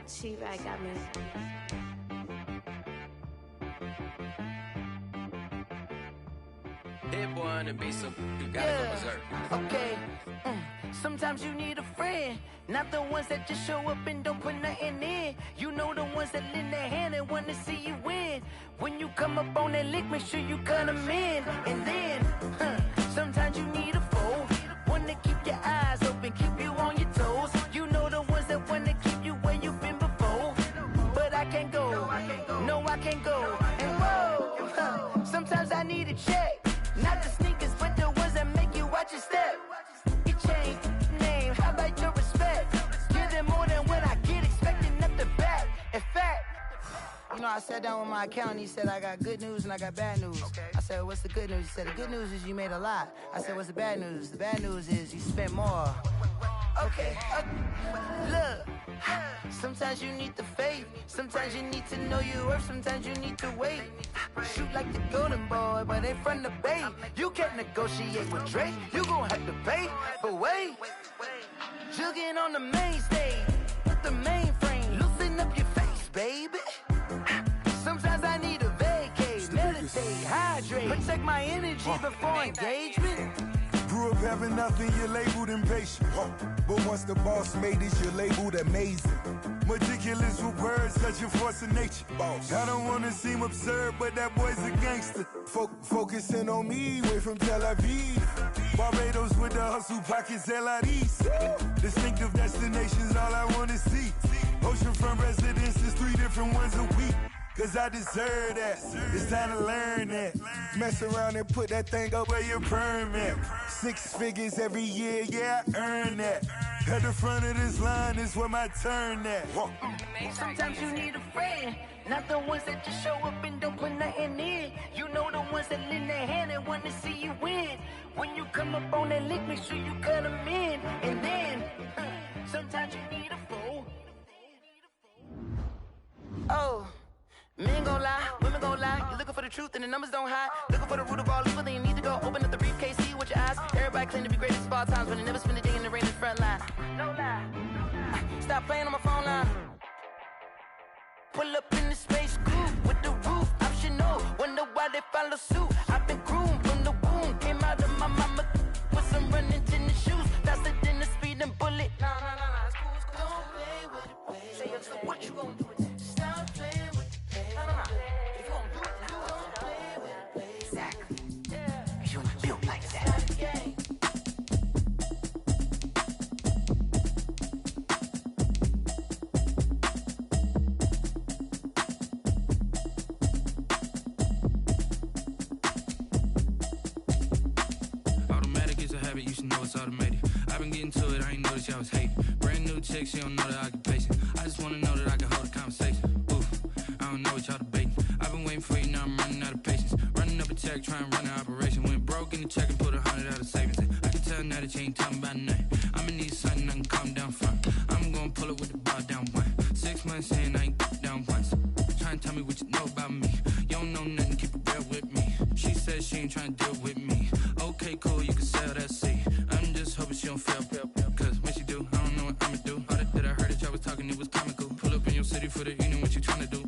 T-Rag got me. Hit boy on the beat, so you gotta go berserk. Okay. Sometimes you need a friend, not the ones that just show up and don't put nothing in. You know the ones that lend their hand and want to see you win. When you come up on that lick, make sure you cut them in. And then, sometimes you need a foe, one to keep your eyes open, keep you on your toes. You know the ones that want to keep you where you've been before. But I can't go, no I can't go. And whoa, sometimes I need a check, not the sneakers, but the ones that make you watch your step. Change name, how about your respect? Give them more than what I get, expecting up the back. In fact, you know, I sat down with my accountant, he said I got good news and I got bad news. I said, what's the good news? He said, the good news is you made a lot. I said, what's the bad news? The bad news is you spent more. Okay, look, sometimes you need the faith, sometimes you need to know your worth, sometimes you need to wait. Shoot like the golden boy, but ain't from the bay. You can't negotiate with Drake, you gon' have to pay. But wait, jugging on the main stage, with the mainframe, loosen up your face, baby. Sometimes I need a vacate, meditate, hydrate, protect my energy before engagement. Grew up having nothing, you're labeled impatient. But once the boss made it, you're labeled amazing. Meticulous with words, such a force of nature. I don't wanna seem absurd, but that boy's a gangster. Focusing on me, way from Tel Aviv. Barbados with the hustle pockets, LIDs. Distinctive destinations, all I wanna see. Oceanfront residences, 3 different ones a week. Cause I deserve that, it's time to learn that. Mess around and put that thing up where your permit. 6 figures every year, yeah, I earn that. At the front of this line is where my turn at. Sometimes you need a friend, not the ones that just show up and don't put nothing in. You know the ones that lend their hand and want to see you win. When you come up on that lick, make sure you cut them in. And then, sometimes you need a foe. Oh. Men gon' lie, women gon' lie. You're looking for the truth and the numbers don't hide. Looking for the root of all evil, then you need to go open up the briefcase, see with your eyes. Everybody claim to be greatest of all times, but they never spend a day in the rain in the front line. No lie. Stop playing on my phone line. Pull up in the space coupe with the roof optional. Wonder why they follow suit. I've been groomed from the womb. Came out of my mama with some running tennis shoes. Faster than the speeding bullet. Nah, it's cool, it's cool. Don't play with it, baby. Say, what you gon' do? Stop playing with it. If you gon' do it, don't play with it. Exactly. Cause you ain't built like that. I've been getting to it, I ain't noticed y'all was hating. Brand new chick, she don't know the occupation. I just wanna know that I can hold a conversation. Ooh, I don't know what y'all debating. I've been waiting for you, now I'm running out of patience. Running up a check, trying to run an operation. Went broke in the check and put 100 out of savings. I can tell now that you ain't talking about nothing. I'ma need something I can calm down from. I'm gonna pull it with the bar down one. 6 months in, I ain't down once. Trying to tell me what you know about me. You don't know nothing, keep it real with me. She says she ain't trying to deal with me. Okay, cool, you can sell that seed. I'm just hoping she don't fail. Cause when she do, I don't know what I'ma do. All that I heard that y'all was talking, it was comical. Pull up in your city for the evening, what you trying to do?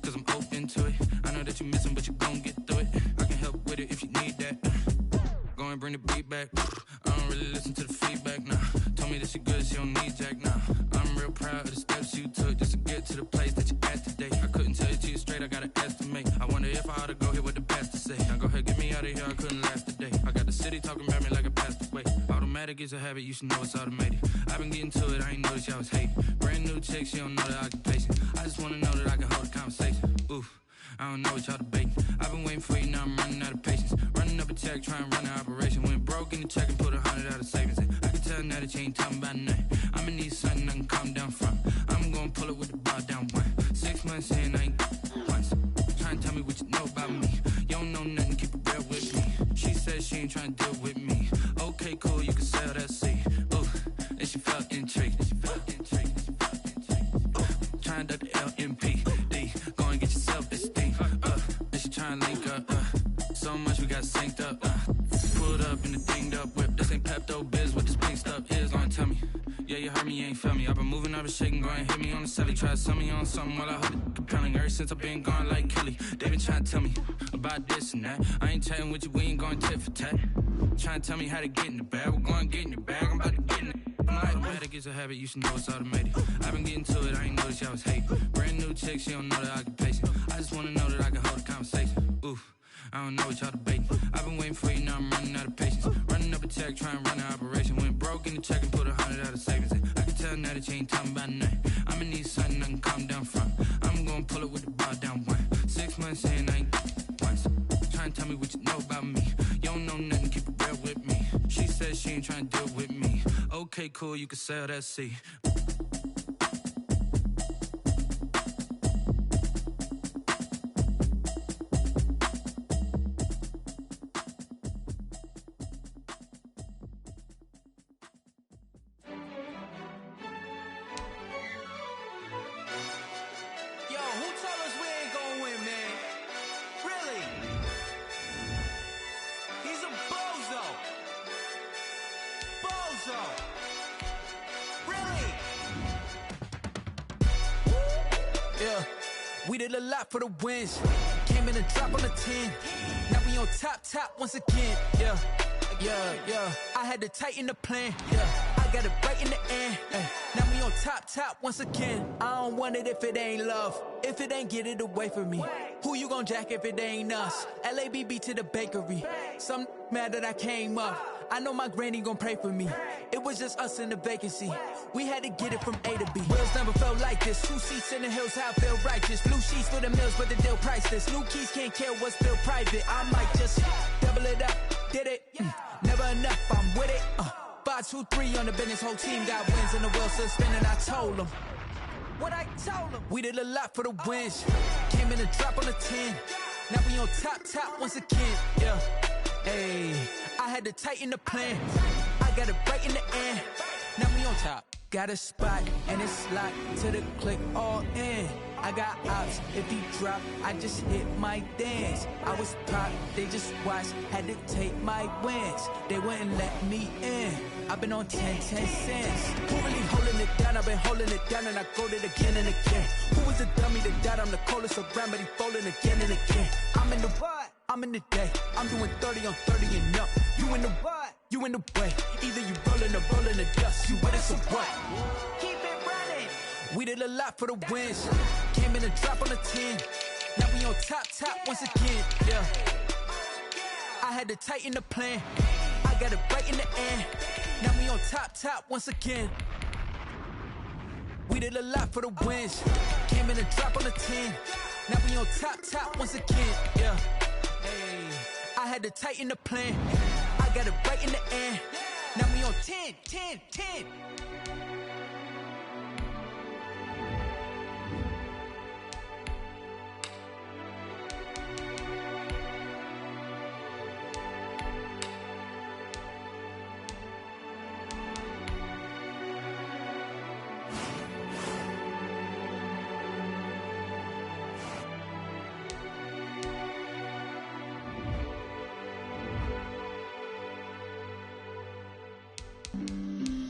Cause I'm open to it. I know that you missing, but you gon' get through it. I can help with it if you need that. Go and bring the beat back. I don't really listen to the feedback, nah. Told me that she good, she don't need jack, nah. I'm real proud of the steps you took just to get to the place that you at today. I couldn't tell you to you straight, I gotta estimate. I wonder if I ought to go here with the pastor say. Now go ahead, get me out of here, I couldn't last a day. I got the city talking about me like a passed away. Automatic is a habit, you should know it's automated. I've been getting to it, I ain't noticed y'all was hating. Brand new chick, she don't know the occupation. I just wanna know that I can hold a conversation. Ooh, I don't know what y'all debating. I've been waiting for you, now I'm running out of patience. Running up a check, trying to run an operation. Went broke in the check and put 100 out of savings. I can tell now that you ain't talking about nothing. I'ma need something I can calm down from. I'm gonna pull it with the bar down one. 6 months in, I ain't once. Trying to tell me what you know about me. You don't know nothing, keep it real with me. She says she ain't trying to deal with me. Okay, cool, you can sell that seed. Ooh, and she felt intrigued. Trying to duck the LMPD. Go and get yourself this thing. And she trying to link up. So much we got synced up. Pulled up in the dinged up whip. This ain't Pepto Biz, what this pink stuff is. Gonna tell me. Yeah, you heard me, you ain't felt me. I've been moving, I've been shaking, go and hit me on the celly. Try to sell me on something while I hold it compelling. Ever since I've been gone like Kelly, they been trying to tell me about this and that. I ain't chatting with you, we ain't going tit for tat. Trying to tell me how to get in the bag. We're going to get in the bag, I'm about to get in it. Automatic is a habit, you should know it's automated. I've been getting to it, I ain't noticed y'all was hating. Brand new chick, she don't know the occupation. I just wanna know that I can hold a conversation. Ooh, I don't know what y'all debating. I've been waiting for you, now I'm running out of patience. Running up a check, trying to run an operation. Went broke in the check and put 100 out of savings. I can tell now that you ain't talking about nothing. I'ma need something I can calm down from. I'm gonna pull it with the bar down one. 6 months in, I ain't once. Trying to tell me what you know about me. You don't know nothing, keep it real with me. She says she ain't trying to deal with me. Okay, cool, you can sell that seed. We did a lot for the wins. Came in and drop on the 10. Now we on top once again. Yeah. I had to tighten the plan. Yeah. I got it right in the end. Now we on top once again. I don't want it if it ain't love. If it ain't, get it away from me. Who you gon' jack if it ain't us? LABB to the bakery. Some mad that I came up. I know my granny gon' pray for me. It was just us in the vacancy. We had to get it from A to B. Wheels never felt like this. 2 seats in the hills, how I feel righteous. Blue sheets for the mills, but the deal priceless. New keys can't care what's still private. I might just double it up. Did it? Never enough, I'm with it. 5, 2, 3 on the business. Whole team got wins and the wheels still spinning. I told them what I told them. We did a lot for the wins. Came in and drop on the 10. Now we on top once again. Yeah. Hey, I had to tighten the plan. I got it right in the end. Now we on top. Got a spot and it's locked to the click all in. I got ops, if he drop, I just hit my dance. I was top, they just watched, had to take my wins. They wouldn't let me in. I've been on 10 cents. Who really holding it down? I've been holding it down and I go it again and again. Who was the dummy that died? I'm the coldest around, but he folding again and again. I'm in the what? I'm in the day. I'm doing 30 on 30 and up. You in the what? You in the way. Either you rolling or rolling the dust. You with us or what? Keep it running. We did a lot for the wins. Came in and drop on the 10. Now we on top once again. Yeah. I had to tighten the plan. I got it right in the end. Now we on top once again. We did a lot for the wins. Came in and drop on the 10. Now we on top once again. Yeah. Hey, I had to tighten the plan. I got it right in the end. Now we on 10, 10, 10.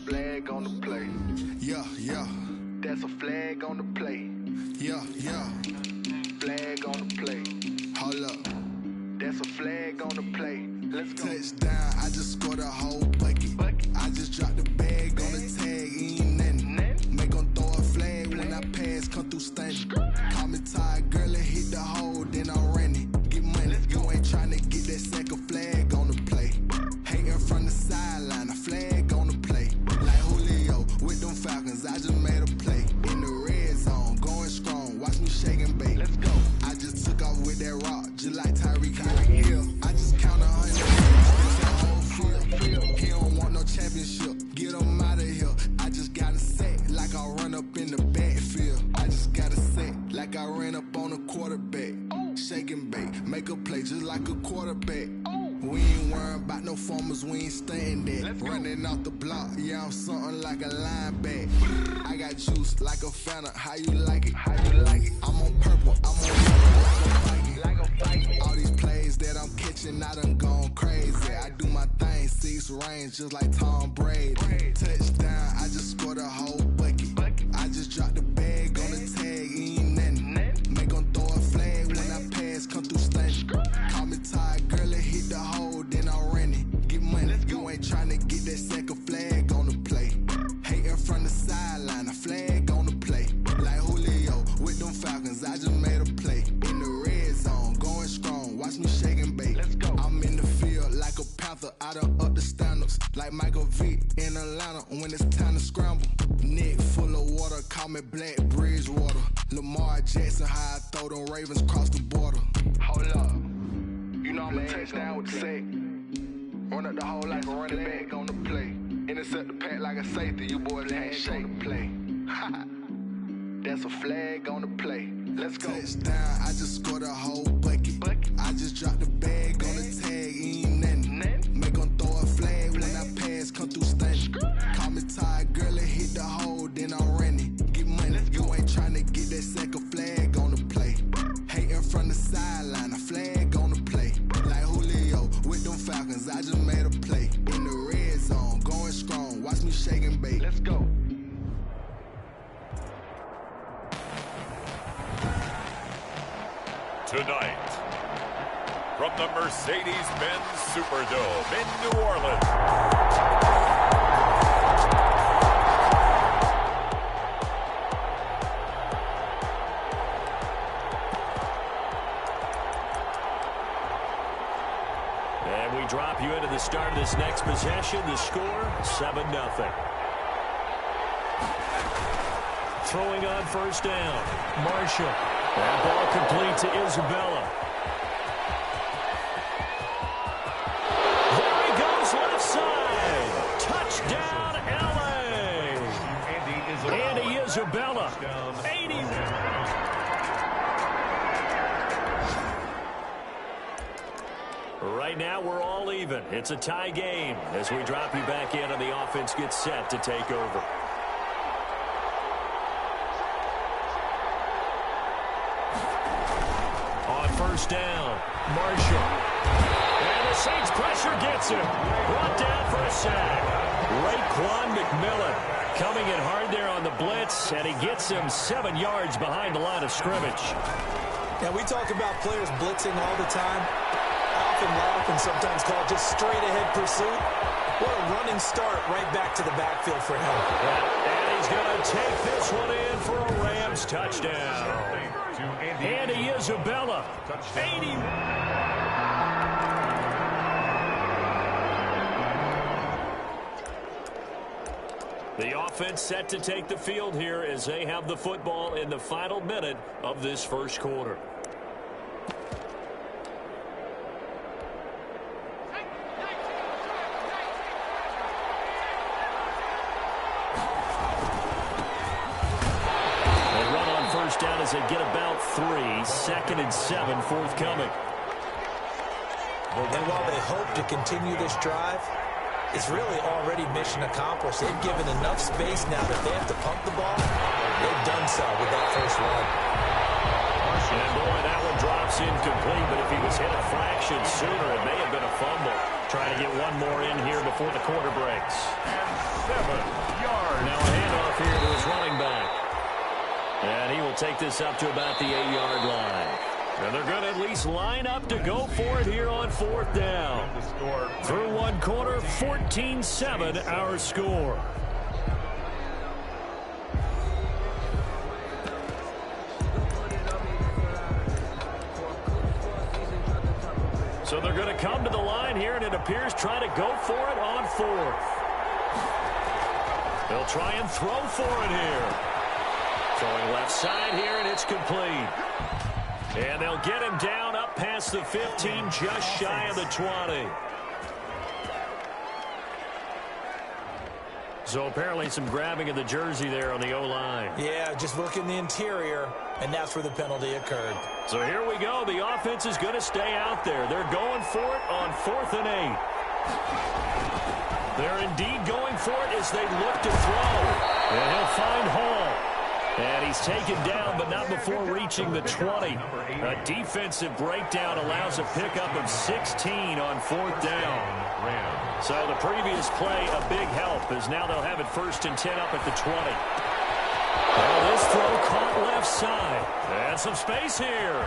Flag on the play. Yeah, yeah. That's a flag on the play. Yeah, yeah. Flag on the play. Hold up. That's a flag on the play. Let's go. Touchdown, I just scored a whole bucket. I just dropped the bag on the tag, ain't nothing. Make 'em throw a flag when I pass, come through stunning. Call me tired, girl, and hit the hole, then I'm running. Get money, you ain't tryna get that second flag on the play. Hating from the sideline, a flag on the play. Like Julio with them Falcons, I just made a play. In the red zone, going strong, watch me shake and bake. Let's go. I just took off with that rock, just like Tyreek Hill. I just count 100. He don't want no championship. Get him out of here. I just got a set like I run up in the backfield. I just got a set like I ran up on a quarterback. Shake and bake, make a play just like a quarterback. We ain't worrying about no formers, we ain't staying there. Running off the block, yeah, I'm something like a linebacker. I got juice like a Fanta, how you like it? How you like it? I'm on purple, I'm on yellow, like a Viking. All these plays that I'm catching, I done gone crazy. I do my thing, 6 range, just like Tom Brady. Touchdown, I just scored a whole bucket. I just dropped the bag on the tag, ain't nothing. Make 'em throw a flag when I pass, come through stunning. Call me tired, girl, and hit the hole, then I'm running. Get money, you ain't tryna get that second flag on the play. Hating from the sideline, a flag on the play. Like Julio with them Falcons, I just made a play. In the red zone, going strong, watch me shake and bake. I'm in the field like a Panther, I done up the standards. Like Michael Vick in Atlanta when it's time to scramble. Neck full of water, call me Black Bridgewater. Lamar Jackson, how I throw them Ravens cross the border. Hold up. You know I'm a touchdown with the sack. Run up the hole like a running back on the play. Intercept the pack like a safety. You boys ain't shake the play. That's a flag on the play. Let's go. Touchdown, I just scored a whole bucket. I just dropped the bag on the tag, ain't nothing. Make 'em throw a flag when I pass, come through stunning. Call me tired, girl, and hit the hole, then I'm running. Get money, you ain't tryna get that second flag on the play. Hating from the sideline, a flag on the play. Like Julio with them Falcons, I just made a play. In the red zone, going strong, watch me shake and bake. Let's go. Tonight, from the Mercedes-Benz Superdome in New Orleans, and we drop you into the start of this next possession. The score, 7-0. Throwing on first down, Marshall. That ball complete to Isabella. There he goes left side. Touchdown, L.A. Andy Isabella. 80. Right now, we're all even. It's a tie game as we drop you back in and the offense gets set to take over. First down, Marshall. And the Saints pressure gets him. Brought down for a sack. Raekwon McMillan coming in hard there on the blitz, and he gets him 7 yards behind the line of scrimmage. Yeah, we talk about players blitzing all the time. I often laugh and sometimes call it just straight-ahead pursuit. What a running start right back to the backfield for him. And he's going to take this one in for a Rams touchdown. Andy Isabella, 80. The offense set to take the field here as they have the football in the final minute of this first quarter. as they get about 3. 2nd and 7 forthcoming. And while they hope to continue this drive, it's really already mission accomplished. They've given enough space now that they have to pump the ball. They've done so with that first run. And boy, that one drops incomplete, but if he was hit a fraction sooner, it may have been a fumble. Trying to get one more in here before the quarter breaks. And 7 yards. Now a handoff here to his running back. And he will take this up to about the 8-yard line. And they're going to at least line up to go for it here on 4th down. Through one quarter, 14-7 our score. So they're going to come to the line here, and it appears trying to go for it on 4th. They'll try and throw for it here. Throwing left side here, and it's complete. And they'll get him down up past the 15, just shy of the 20. So apparently some grabbing of the jersey there on the O-line. Yeah, just look in the interior, and that's where the penalty occurred. So here we go. The offense is going to stay out there. They're going for it on 4th and 8. They're indeed going for it as they look to throw. And he'll find Hall. And he's taken down, but not before reaching the 20. A defensive breakdown allows a pickup of 16 on 4th down. So the previous play, a big help, as now they'll have it 1st and 10 up at the 20. Well, this throw caught left side. And some space here.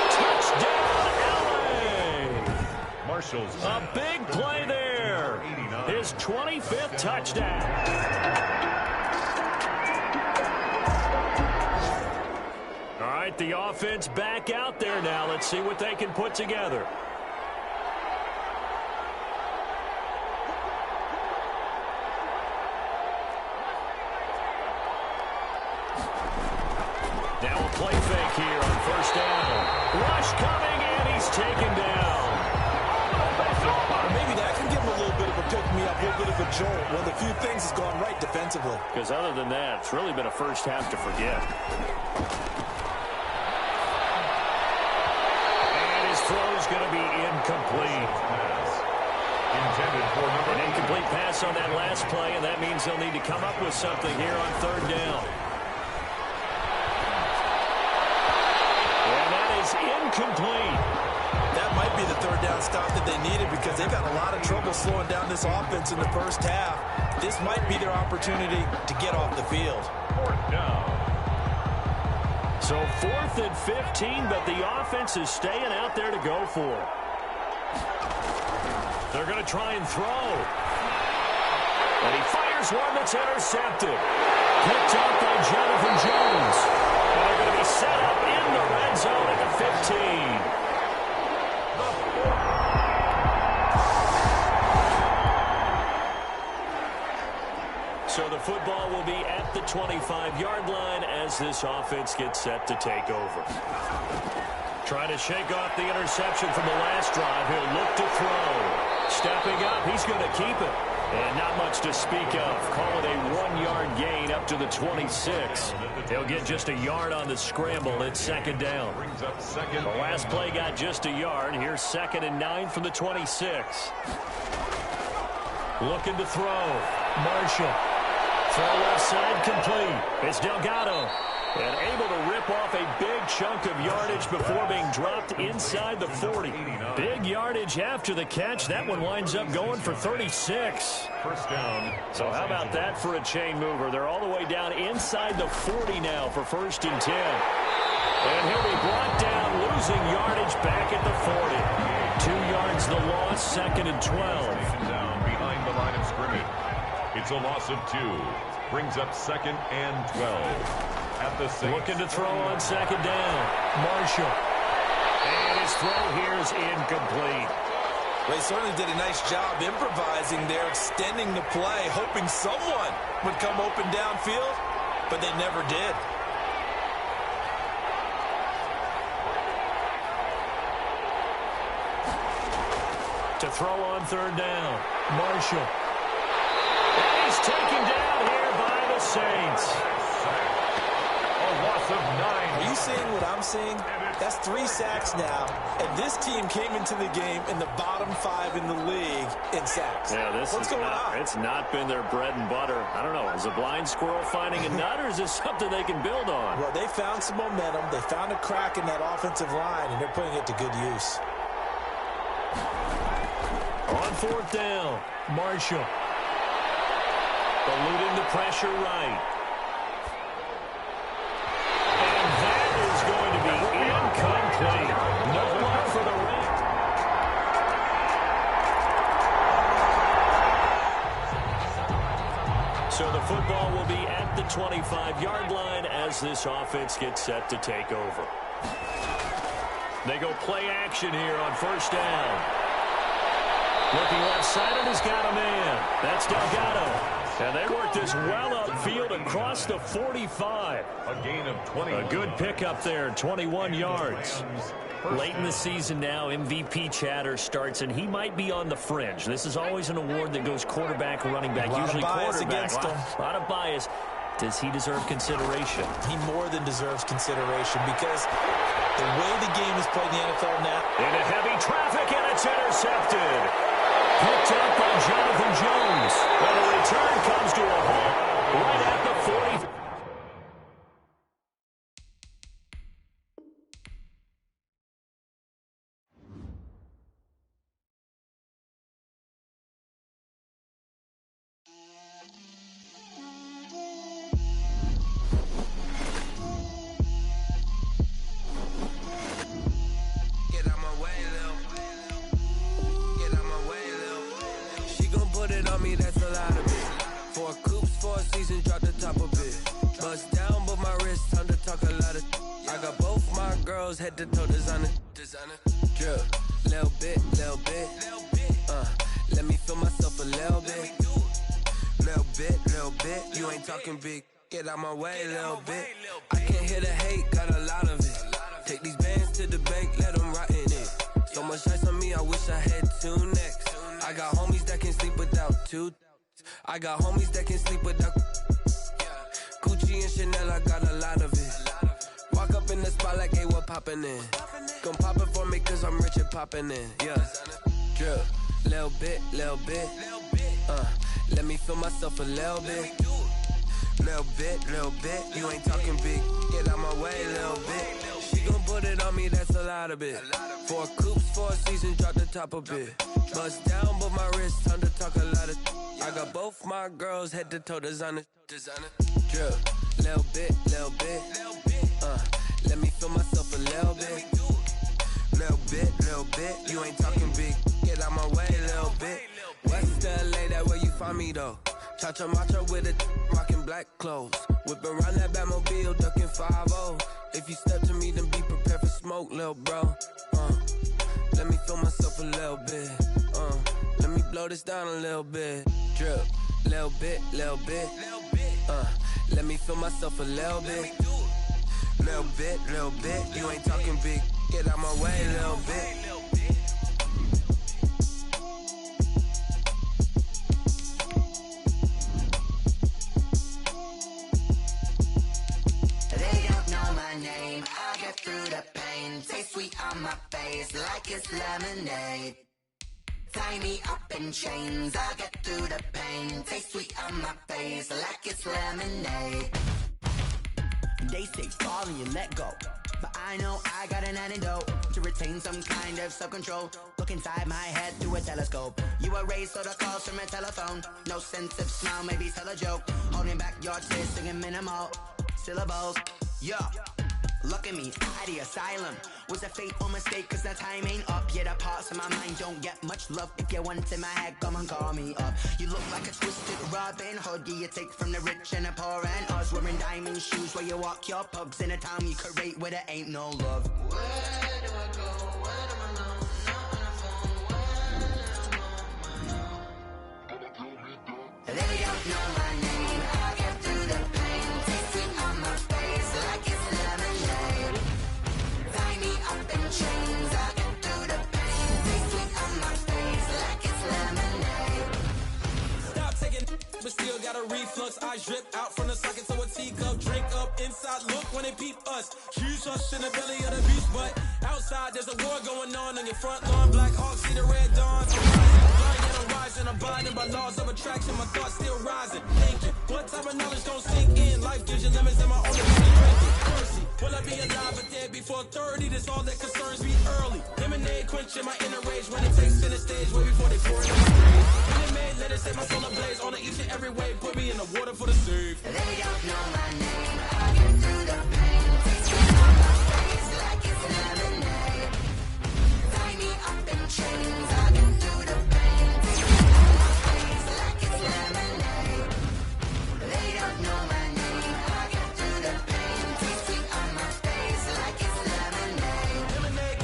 Touchdown, LA! Marshall's a big play there. His 25th touchdown. All right, the offense back out there now. Let's see what they can put together. Now a play fake here on 1st down. Rush coming, and he's taken down. Maybe that can give him a little bit of a pick-me-up, a little bit of a jolt. One of the few things that's gone right defensively. Because other than that, it's really been a first half to forget. And his throw's going to be incomplete. intended for An incomplete pass on that last play, and that means they'll need to come up with something here on 3rd down. And that is incomplete. That might be the 3rd down stop that they needed because they've had a lot of trouble slowing down this offense in the first half. This might be their opportunity to get off the field. 4th down. So 4th and 15, but the offense is staying out there to go for it. They're going to try and throw. And he fires one that's intercepted. Picked up by Jonathan Jones. And they're going to be set up in the red zone at the 15. So the football will be at the 25-yard line as this offense gets set to take over. Trying to shake off the interception from the last drive. He'll look to throw. Stepping up, he's going to keep it. And not much to speak of. Call it a 1-yard gain up to the 26. He'll get just a yard on the scramble. It's 2nd down. The last play got just a yard. Here's 2nd and 9 from the 26. Looking to throw. Marshall. Throw left side complete. It's Delgado. And able to rip off a big chunk of yardage before being dropped inside the 40. Big yardage after the catch. That one winds up going for 36. 1st down. So how about that for a chain mover? They're all the way down inside the 40 now for 1st and 10. And he'll be brought down, losing yardage back at the 40. 2 yards the loss, 2nd and 12. Down behind the line of scrimmage. It's a loss of 2. Brings up 2nd and 12. At the 6. Looking to throw on 2nd down. Marshall. And his throw here is incomplete. They certainly did a nice job improvising there, extending the play, hoping someone would come open downfield, but they never did. To throw on 3rd down. Marshall. And he's taken down here by the Saints. loss of 9. Are you seeing what I'm seeing? That's 3 sacks now, and this team came into the game in the bottom 5 in the league in sacks. Yeah, What's going on? It's not been their bread and butter. I don't know. Is a blind squirrel finding a nut, or is this something they can build on? Well, they found some momentum. They found a crack in that offensive line, and they're putting it to good use. On 4th down, Marshall. Eluding the pressure right. And that is going to be incomplete. No luck for the Rams. So the football will be at the 25-yard line as this offense gets set to take over. They go play action here on 1st down. Looking left side, and he's got a man. That's Delgado. And they work this well upfield across the 45. A gain of 20. A good pickup there, 21 yards. Late in the season now, MVP chatter starts, and he might be on the fringe. This is always an award that goes quarterback, running back, usually quarterback. A lot of bias. Does he deserve consideration? He more than deserves consideration because the way the game is played in the NFL now. Into heavy traffic, and it's intercepted. Picked up by Jonathan Jones. And the return comes to a halt right at the 40. Head to toe designer, drip, little bit, let me feel myself a little bit, you ain't talking big, get out my way, little bit, I can't hear the hate, got a lot of it, take these bands to the bank, let them rot in it, so much ice on me, I wish I had 2 necks, I got homies that can sleep without 2, I got homies that can sleep without, Gucci and Chanel, I got a lot of it, walk up in the spot like, hey, what poppin' in? Gon' pop it for me cause I'm rich and poppin' in, yeah. Drip, little bit, let me feel myself a little bit. Little bit, you ain't talking big, get out my way, little bit. She gon' put it on me, that's a lot of it. 4 coops, 4 seasons, drop the top a bit. Bust down, but my wrist, time to talk a lot of. I got both my girls, head to toe designer. Drip, little bit, let me feel myself a little bit. Little bit, you ain't talking big, get out my way, little bit. West LA, that where you find me though. Cha-cha macho with a rockin' black clothes. Whip around that Batmobile, ducking 5-0. If you step to me, then be prepared for smoke, little bro. Let me feel myself a little bit. Let me blow this down a little bit. Drip, little bit. Let me feel myself a little bit. Little bit, you ain't talking big, get out my way, little bit. They don't know my name, I'll get through the pain. Taste sweet on my face like it's lemonade. Tie me up in chains, I'll get through the pain. Taste sweet on my face like it's lemonade. They say fall and you let go, but I know I got an antidote to retain some kind of self-control. Look inside my head through a telescope. You erase all the calls from a telephone. No sense of smile, maybe tell a joke. Holding back your tears, singing minimal syllables. Yeah, look at me, out the asylum. Was a fateful mistake cause the time ain't up. Yet the parts of my mind don't get much love. If you want in my head, come and call me up. You look like a twisted Robin Hood. Yeah, you take from the rich and the poor and us. Wearing diamond shoes where you walk your pugs in a town you create where there ain't no love. Where do I go? Where do I know? Not on the phone. Where do I know? They don't know my name. I'll get through the pain. Taste sweet on my face like it's lemonade. Tie me up in chains. I'll get through the pain. Taste sweet on my face like it's lemonade. Stop taking, but still gotta a reflux. I drip out from the socket to a teacup. Drink up inside, look when they peep us. Choose us in the belly of the beast, but outside there's a war going on your front lawn. Black Hawk, see the red dawn. I'm rising, I'm blinded by laws of attraction. My thoughts still rising. Thinking, what type of knowledge don't sink in? Life gives you limits, and my only drinking. Mercy, will I be alive or dead before 30? That's all that concerns me early. Lemonade quenching my inner rage when it takes center stage way before they pour it in my grave. When they made, let it set my soul ablaze on each and every way. Put me in the water for the save. They don't know my name. I get through the pain. Taste me on my face like it's lemonade. Tie me up in chains. I get through the pain. Taste me on my face like it's lemonade. They don't know my name. I get through the pain. Taste me on my face like it's lemonade. Lemonade.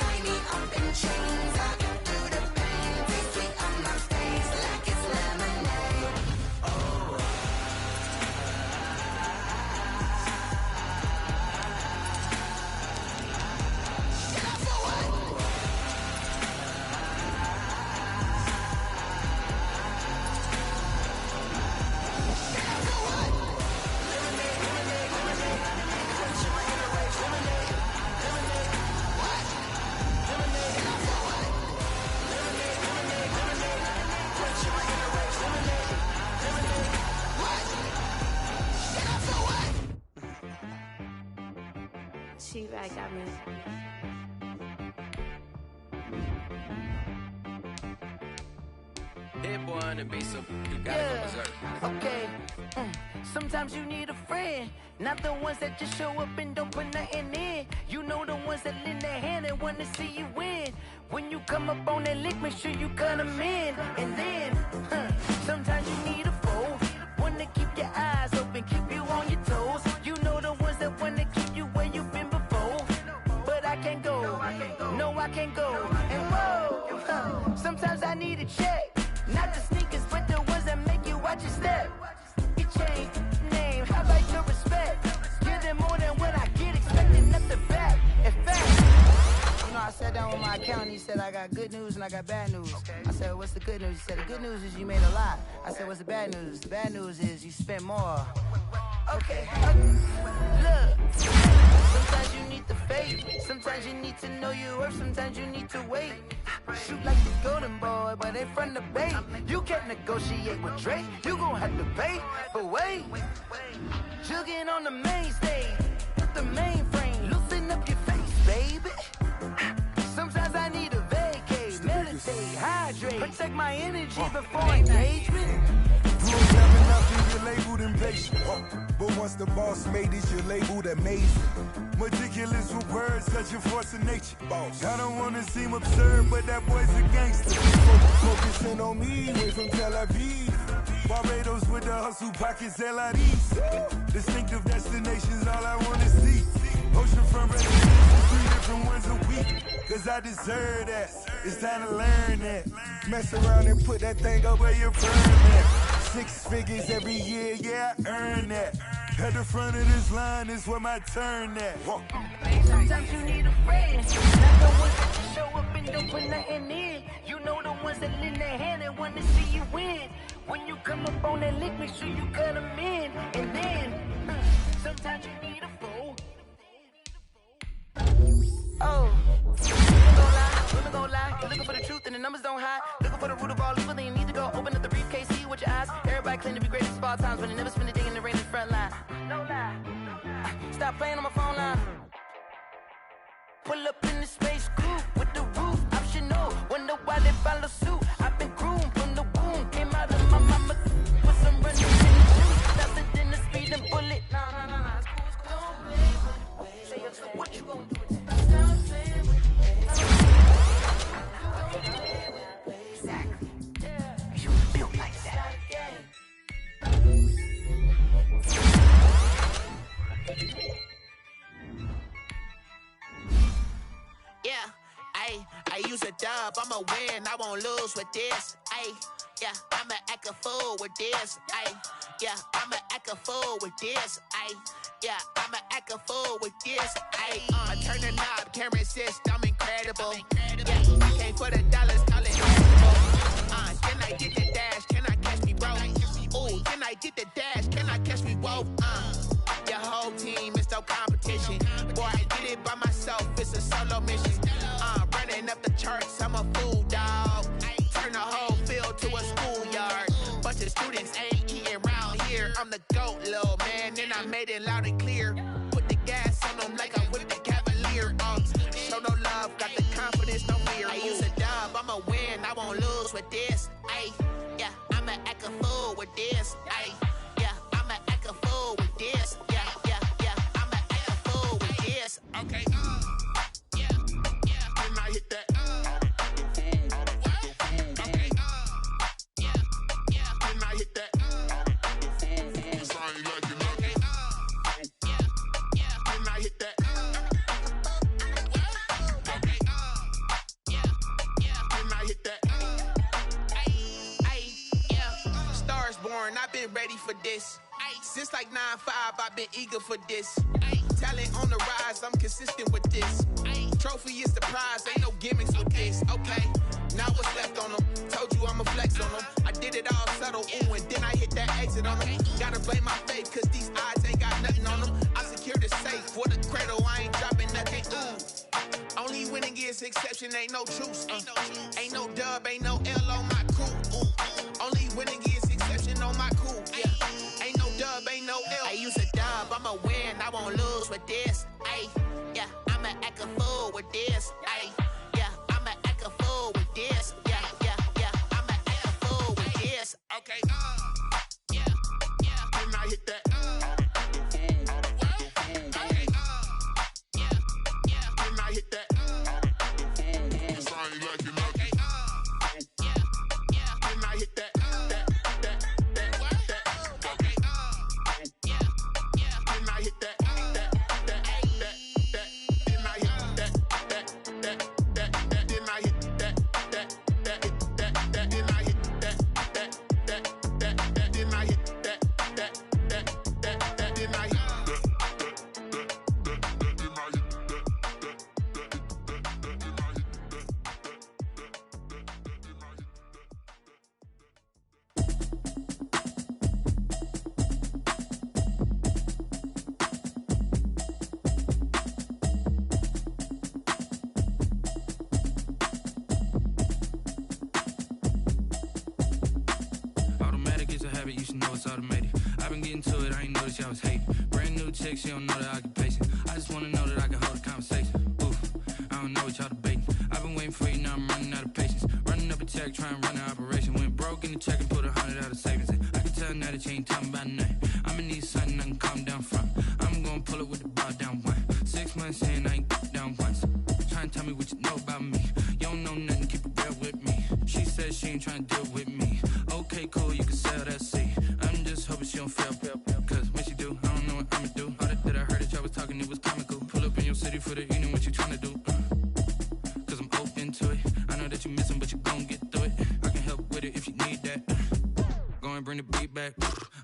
Tie me up in chains. I get through the pain. Taste me on my face like it's lemonade. Oh. T-Bag got me. Hit boy on the beat, so you gotta go berserk. Okay. Sometimes you need a friend, not the ones that just show up and don't put nothing in. You know the ones that lend their hand and want to see you win. When you come up on that lick, make sure you cut them in. And then, sometimes you need a foe, one to keep your eyes open, keep you on your toes. You know the ones that want to keep you where you've been before. But I can't go, no I can't go. And whoa, sometimes I need a check. Not the sneakers, but the ones that make you watch your step. Your chain, name, how about your respect? Give them more than what I get, expecting nothing back. In fact, you know, I sat down with my accountant, he said I got good news and I got bad news. I said, what's the good news? He said, the good news is you made a lot. I said, what's the bad news? The bad news is you spent more. Okay, look, sometimes you need the faith, sometimes you need to know your worth, sometimes you need to wait. Shoot like the golden boy, but they from the bay. You can't negotiate with Drake, you gon' have to pay. But wait, jugging on the main stage, with the mainframe, loosen up your face, baby. Sometimes I need a vacate, meditate, hydrate, protect my energy before engagement. You ain't never nothing, you're labeled impatient. But once the boss made it, you're labeled amazing. Ridiculous with words, such a force of nature. I don't wanna seem absurd, but that boy's a gangster. Focusing on me, way from Tel Aviv. Barbados with the hustle pockets, LIDs. Distinctive destinations, all I wanna see. Oceanfront residences, 3 different ones a week. Cause I deserve that, it's time to learn that. Mess around and put that thing up where you're burning. 6 figures every year, yeah, I earn that. At the front of this line is where my turn at. Sometimes you need a friend, not the ones that just show up and don't put nothing in. You know the ones that lend their hand and want to see you win. When you come up on that lick, make sure you cut them in. And then, sometimes you need a foe. Oh, women gon' lie, you're looking for the truth and the numbers don't hide. Looking for the root of all evil, then you need to go open up the briefcase, see with your eyes. Everybody claim to be greatest of all times, but they never spend a day in the rain in the front line. No lie. Stop playing on my phone line. Pull up in the space coupe with the roof optional. Wonder why they follow suit. I've been groomed from the womb, came out of my mama with some running in the shoes. Faster than the speeding bullet. Nah, it's cool. Say what you gonna do with that? Exactly. You built like that. Yeah, I use a dub, I'ma win, I won't lose with this. Yeah, I'ma act a fool with this. Yeah, I'ma act a fool with this. Yeah, I'ma act a fool with this. I turn the knob, camera assist, I'm incredible. Yeah, I came for the dollars, call it basketball. Can I get the dash? Can I catch me, bro? Ooh, can I get the dash, can I catch me? Whoa, your whole team is no competition. Boy, I did it by myself, it's a solo mission. Running up the charts, I'm a fool, dog. Turn the whole field to a schoolyard. Bunch of students ain't eating round here. I'm the GOAT, little man, and I made it loud and clear. Put the gas on them like I whipped the Cavalier. Show no love, got the confidence, no fear. I use a dub, I'ma win, I won't lose with this. Ay, yeah, I'ma act a fool with this. Ay, yeah, I'ma act a fool with this. Yeah, yeah, yeah, I'ma act a fool with this. Okay, yeah, yeah, can I hit that? Okay, yeah, yeah, can I hit that? Cause I ain't like it. Okay, yeah, yeah, can I hit that? Okay, yeah, yeah, can I hit that? Ay, yeah, Stars born, I've been ready for this. Since like 9-5, I've been eager for this. Talent on the rise, I'm consistent with this. Trophy is the prize, ain't no gimmicks with this. Okay, now what's left on them? Told you I'ma flex on them. I did it all subtle, ooh, and then I hit that exit on them. Gotta blame my faith, cause these odds ain't got nothing on them. I secure the safe for the cradle, I ain't dropping nothing, ooh. Only winning is exception, ain't no truce. Ain't no dub, ain't no L on my crew. Ooh. Only winning is exception on my crew, yeah. Ain't no dub, ain't no L. I use a dub, I'ma win, I won't lose with this. Ay, yeah, I'ma act a fool with this. Ay, yeah, I'ma act a fool with this. Yeah, yeah, yeah, I'ma act a fool with this. Okay, yeah, yeah, can I hit that? Okay, yeah, yeah, can I hit that? Cause I ain't like it. Okay, yeah, yeah, can I hit that? You should know it's automated. I've been getting to it, I ain't noticed y'all was hating. Brand new chick, she don't know the occupation. I just wanna know that I can hold a conversation. Oof, I don't know what y'all debating. I've been waiting for you, now I'm running out of patience. Running up a check, trying to run an operation. Went broke in the check and put 100 out of savings in. I can tell now that you ain't talking about nothing. I'ma need something I can calm down from. I'm gonna pull it with the bar down one. 6 months in, I ain't down once. Trying to tell me what you know about me. You don't know nothing, keep it real with me. She said she ain't trying to deal with me. Okay, cool, you can sell that seat. I'm just hoping she don't fail, cause when she do, I don't know what I'ma do. All that I heard that y'all was talking, it was comical. Pull up in your city for the evening, what you trying to do? Cause I'm open to it. I know that you missing, but you gon' get through it. I can help with it if you need that. Go and bring the beat back.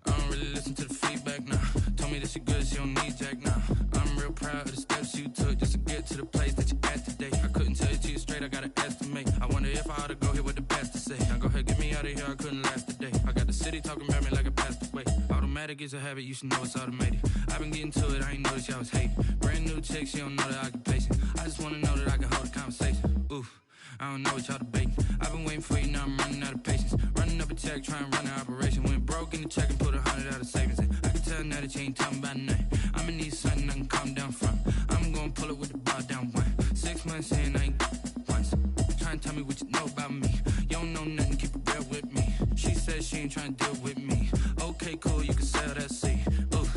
I don't really listen to the feedback, nah. Told me that she good, she don't need jack, nah. I'm real proud of the steps you took just to get to the place that you at today. I couldn't tell you to you straight, I gotta estimate. I wonder if I ought to go here with the pastor say. Now go ahead, get me out of here, I couldn't last a day. I got the city talking about me like I passed away. Automatic is a habit, you should know it's automated. I've been getting to it, I ain't noticed y'all was hating. Brand new chick, she don't know the occupation. I just wanna know that I can hold a conversation. Oof, I don't know what y'all debating. I've been waiting for you, now I'm running out of patience. Running up a check, trying to run an operation. Went broke in the check and put 100 out of savings in. I can tell now that you ain't talking about nothing. I'ma need something I can calm down from. I'm gonna pull it with the bar down one. 6 months in, I ain't once. Trying to tell me what you know about me. You don't know nothing, keep it real with me. She said she ain't trying to deal with me. Okay, cool, you can sell that seat. Ooh,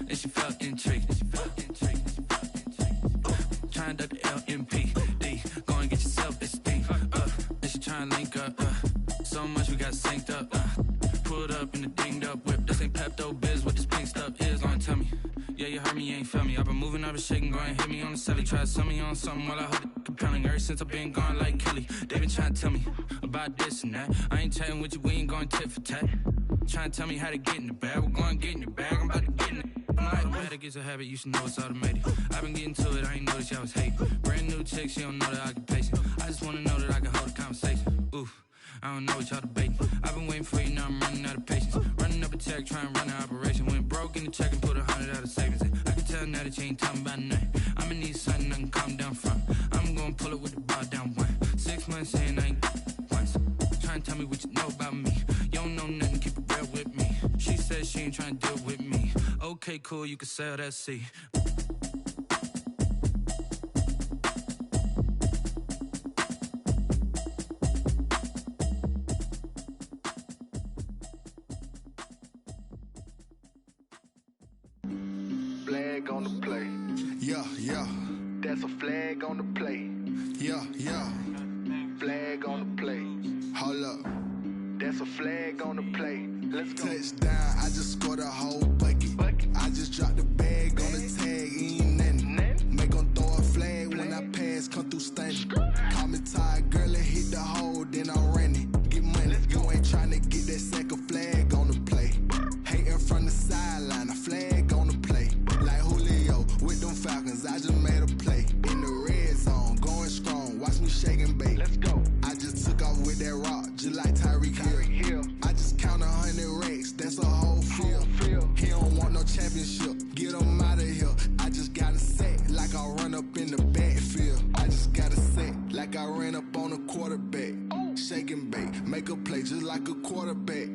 and she felt intrigued. Trying to duck the LMPD. Go and get your self-esteem. And she trying to link up. So much we got synced up. Pulled up in the dinged up whip. This ain't Pepto-Biz, what this pink stuff is. Go and tell me. Yeah, you heard me, you ain't felt me. I've been moving, I've been shaking, go and hit me on the celly. Try to sell me on something while I hold it compelling. Ever since I've been gone like Kelly, they been trying to tell me about this and that. I ain't chatting with you, we ain't going tit for tat. Trying to tell me how to get in the bag, we're going to get in the bag, I'm about to get in it. Automatic is a habit, you should know it's automated. I've been getting to it, I ain't noticed y'all was hating. Brand new chick, she don't know the occupation. I just wanna know that I can hold a conversation. Oof, I don't know what y'all debating. I've been waiting for you, now I'm running out of patience. Running up a check, try and run an operation. Went broke in the check and put 100 out of savings in. I can tell now that you ain't talking about nothing. I'ma need something I can calm down from. I'm gonna pull it with the bar down one. 6 months saying I ain't once. Try and tell me what you know about me. You don't know nothing, keep it real with me. She said she ain't trying to deal with me. Okay, cool, you can sell that seat. Flag on the play. Yeah, yeah. That's a flag on the play. Yeah, yeah. Flag on the play. Hold up. That's a flag on the play. Let's go. Touchdown, I just scored a whole bucket. I just dropped the bag on the tag, ain't nothing. Make 'em throw a flag when I pass, come through stunning. Call me tired, girl, and hit the hole, then I'm running. Get money, you ain't tryna get that second flag on the play. Hating from the sideline, a flag on the play. Like Julio with them Falcons, I just made a play. In the red zone, going strong, watch me shake and bake. Let's go. I just took off with that rock, just like Tyreek Hill. I just count 100 racks, that's a whole field. He don't want no championship, get him out of here. I just got a set, like I run up in the backfield. I just got a set, like I ran up on a quarterback. Shake and bake, make a play just like a quarterback.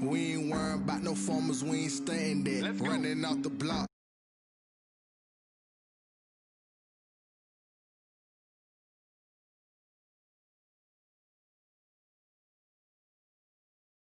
We ain't worrying about no formers, we ain't staying there. Running off the block.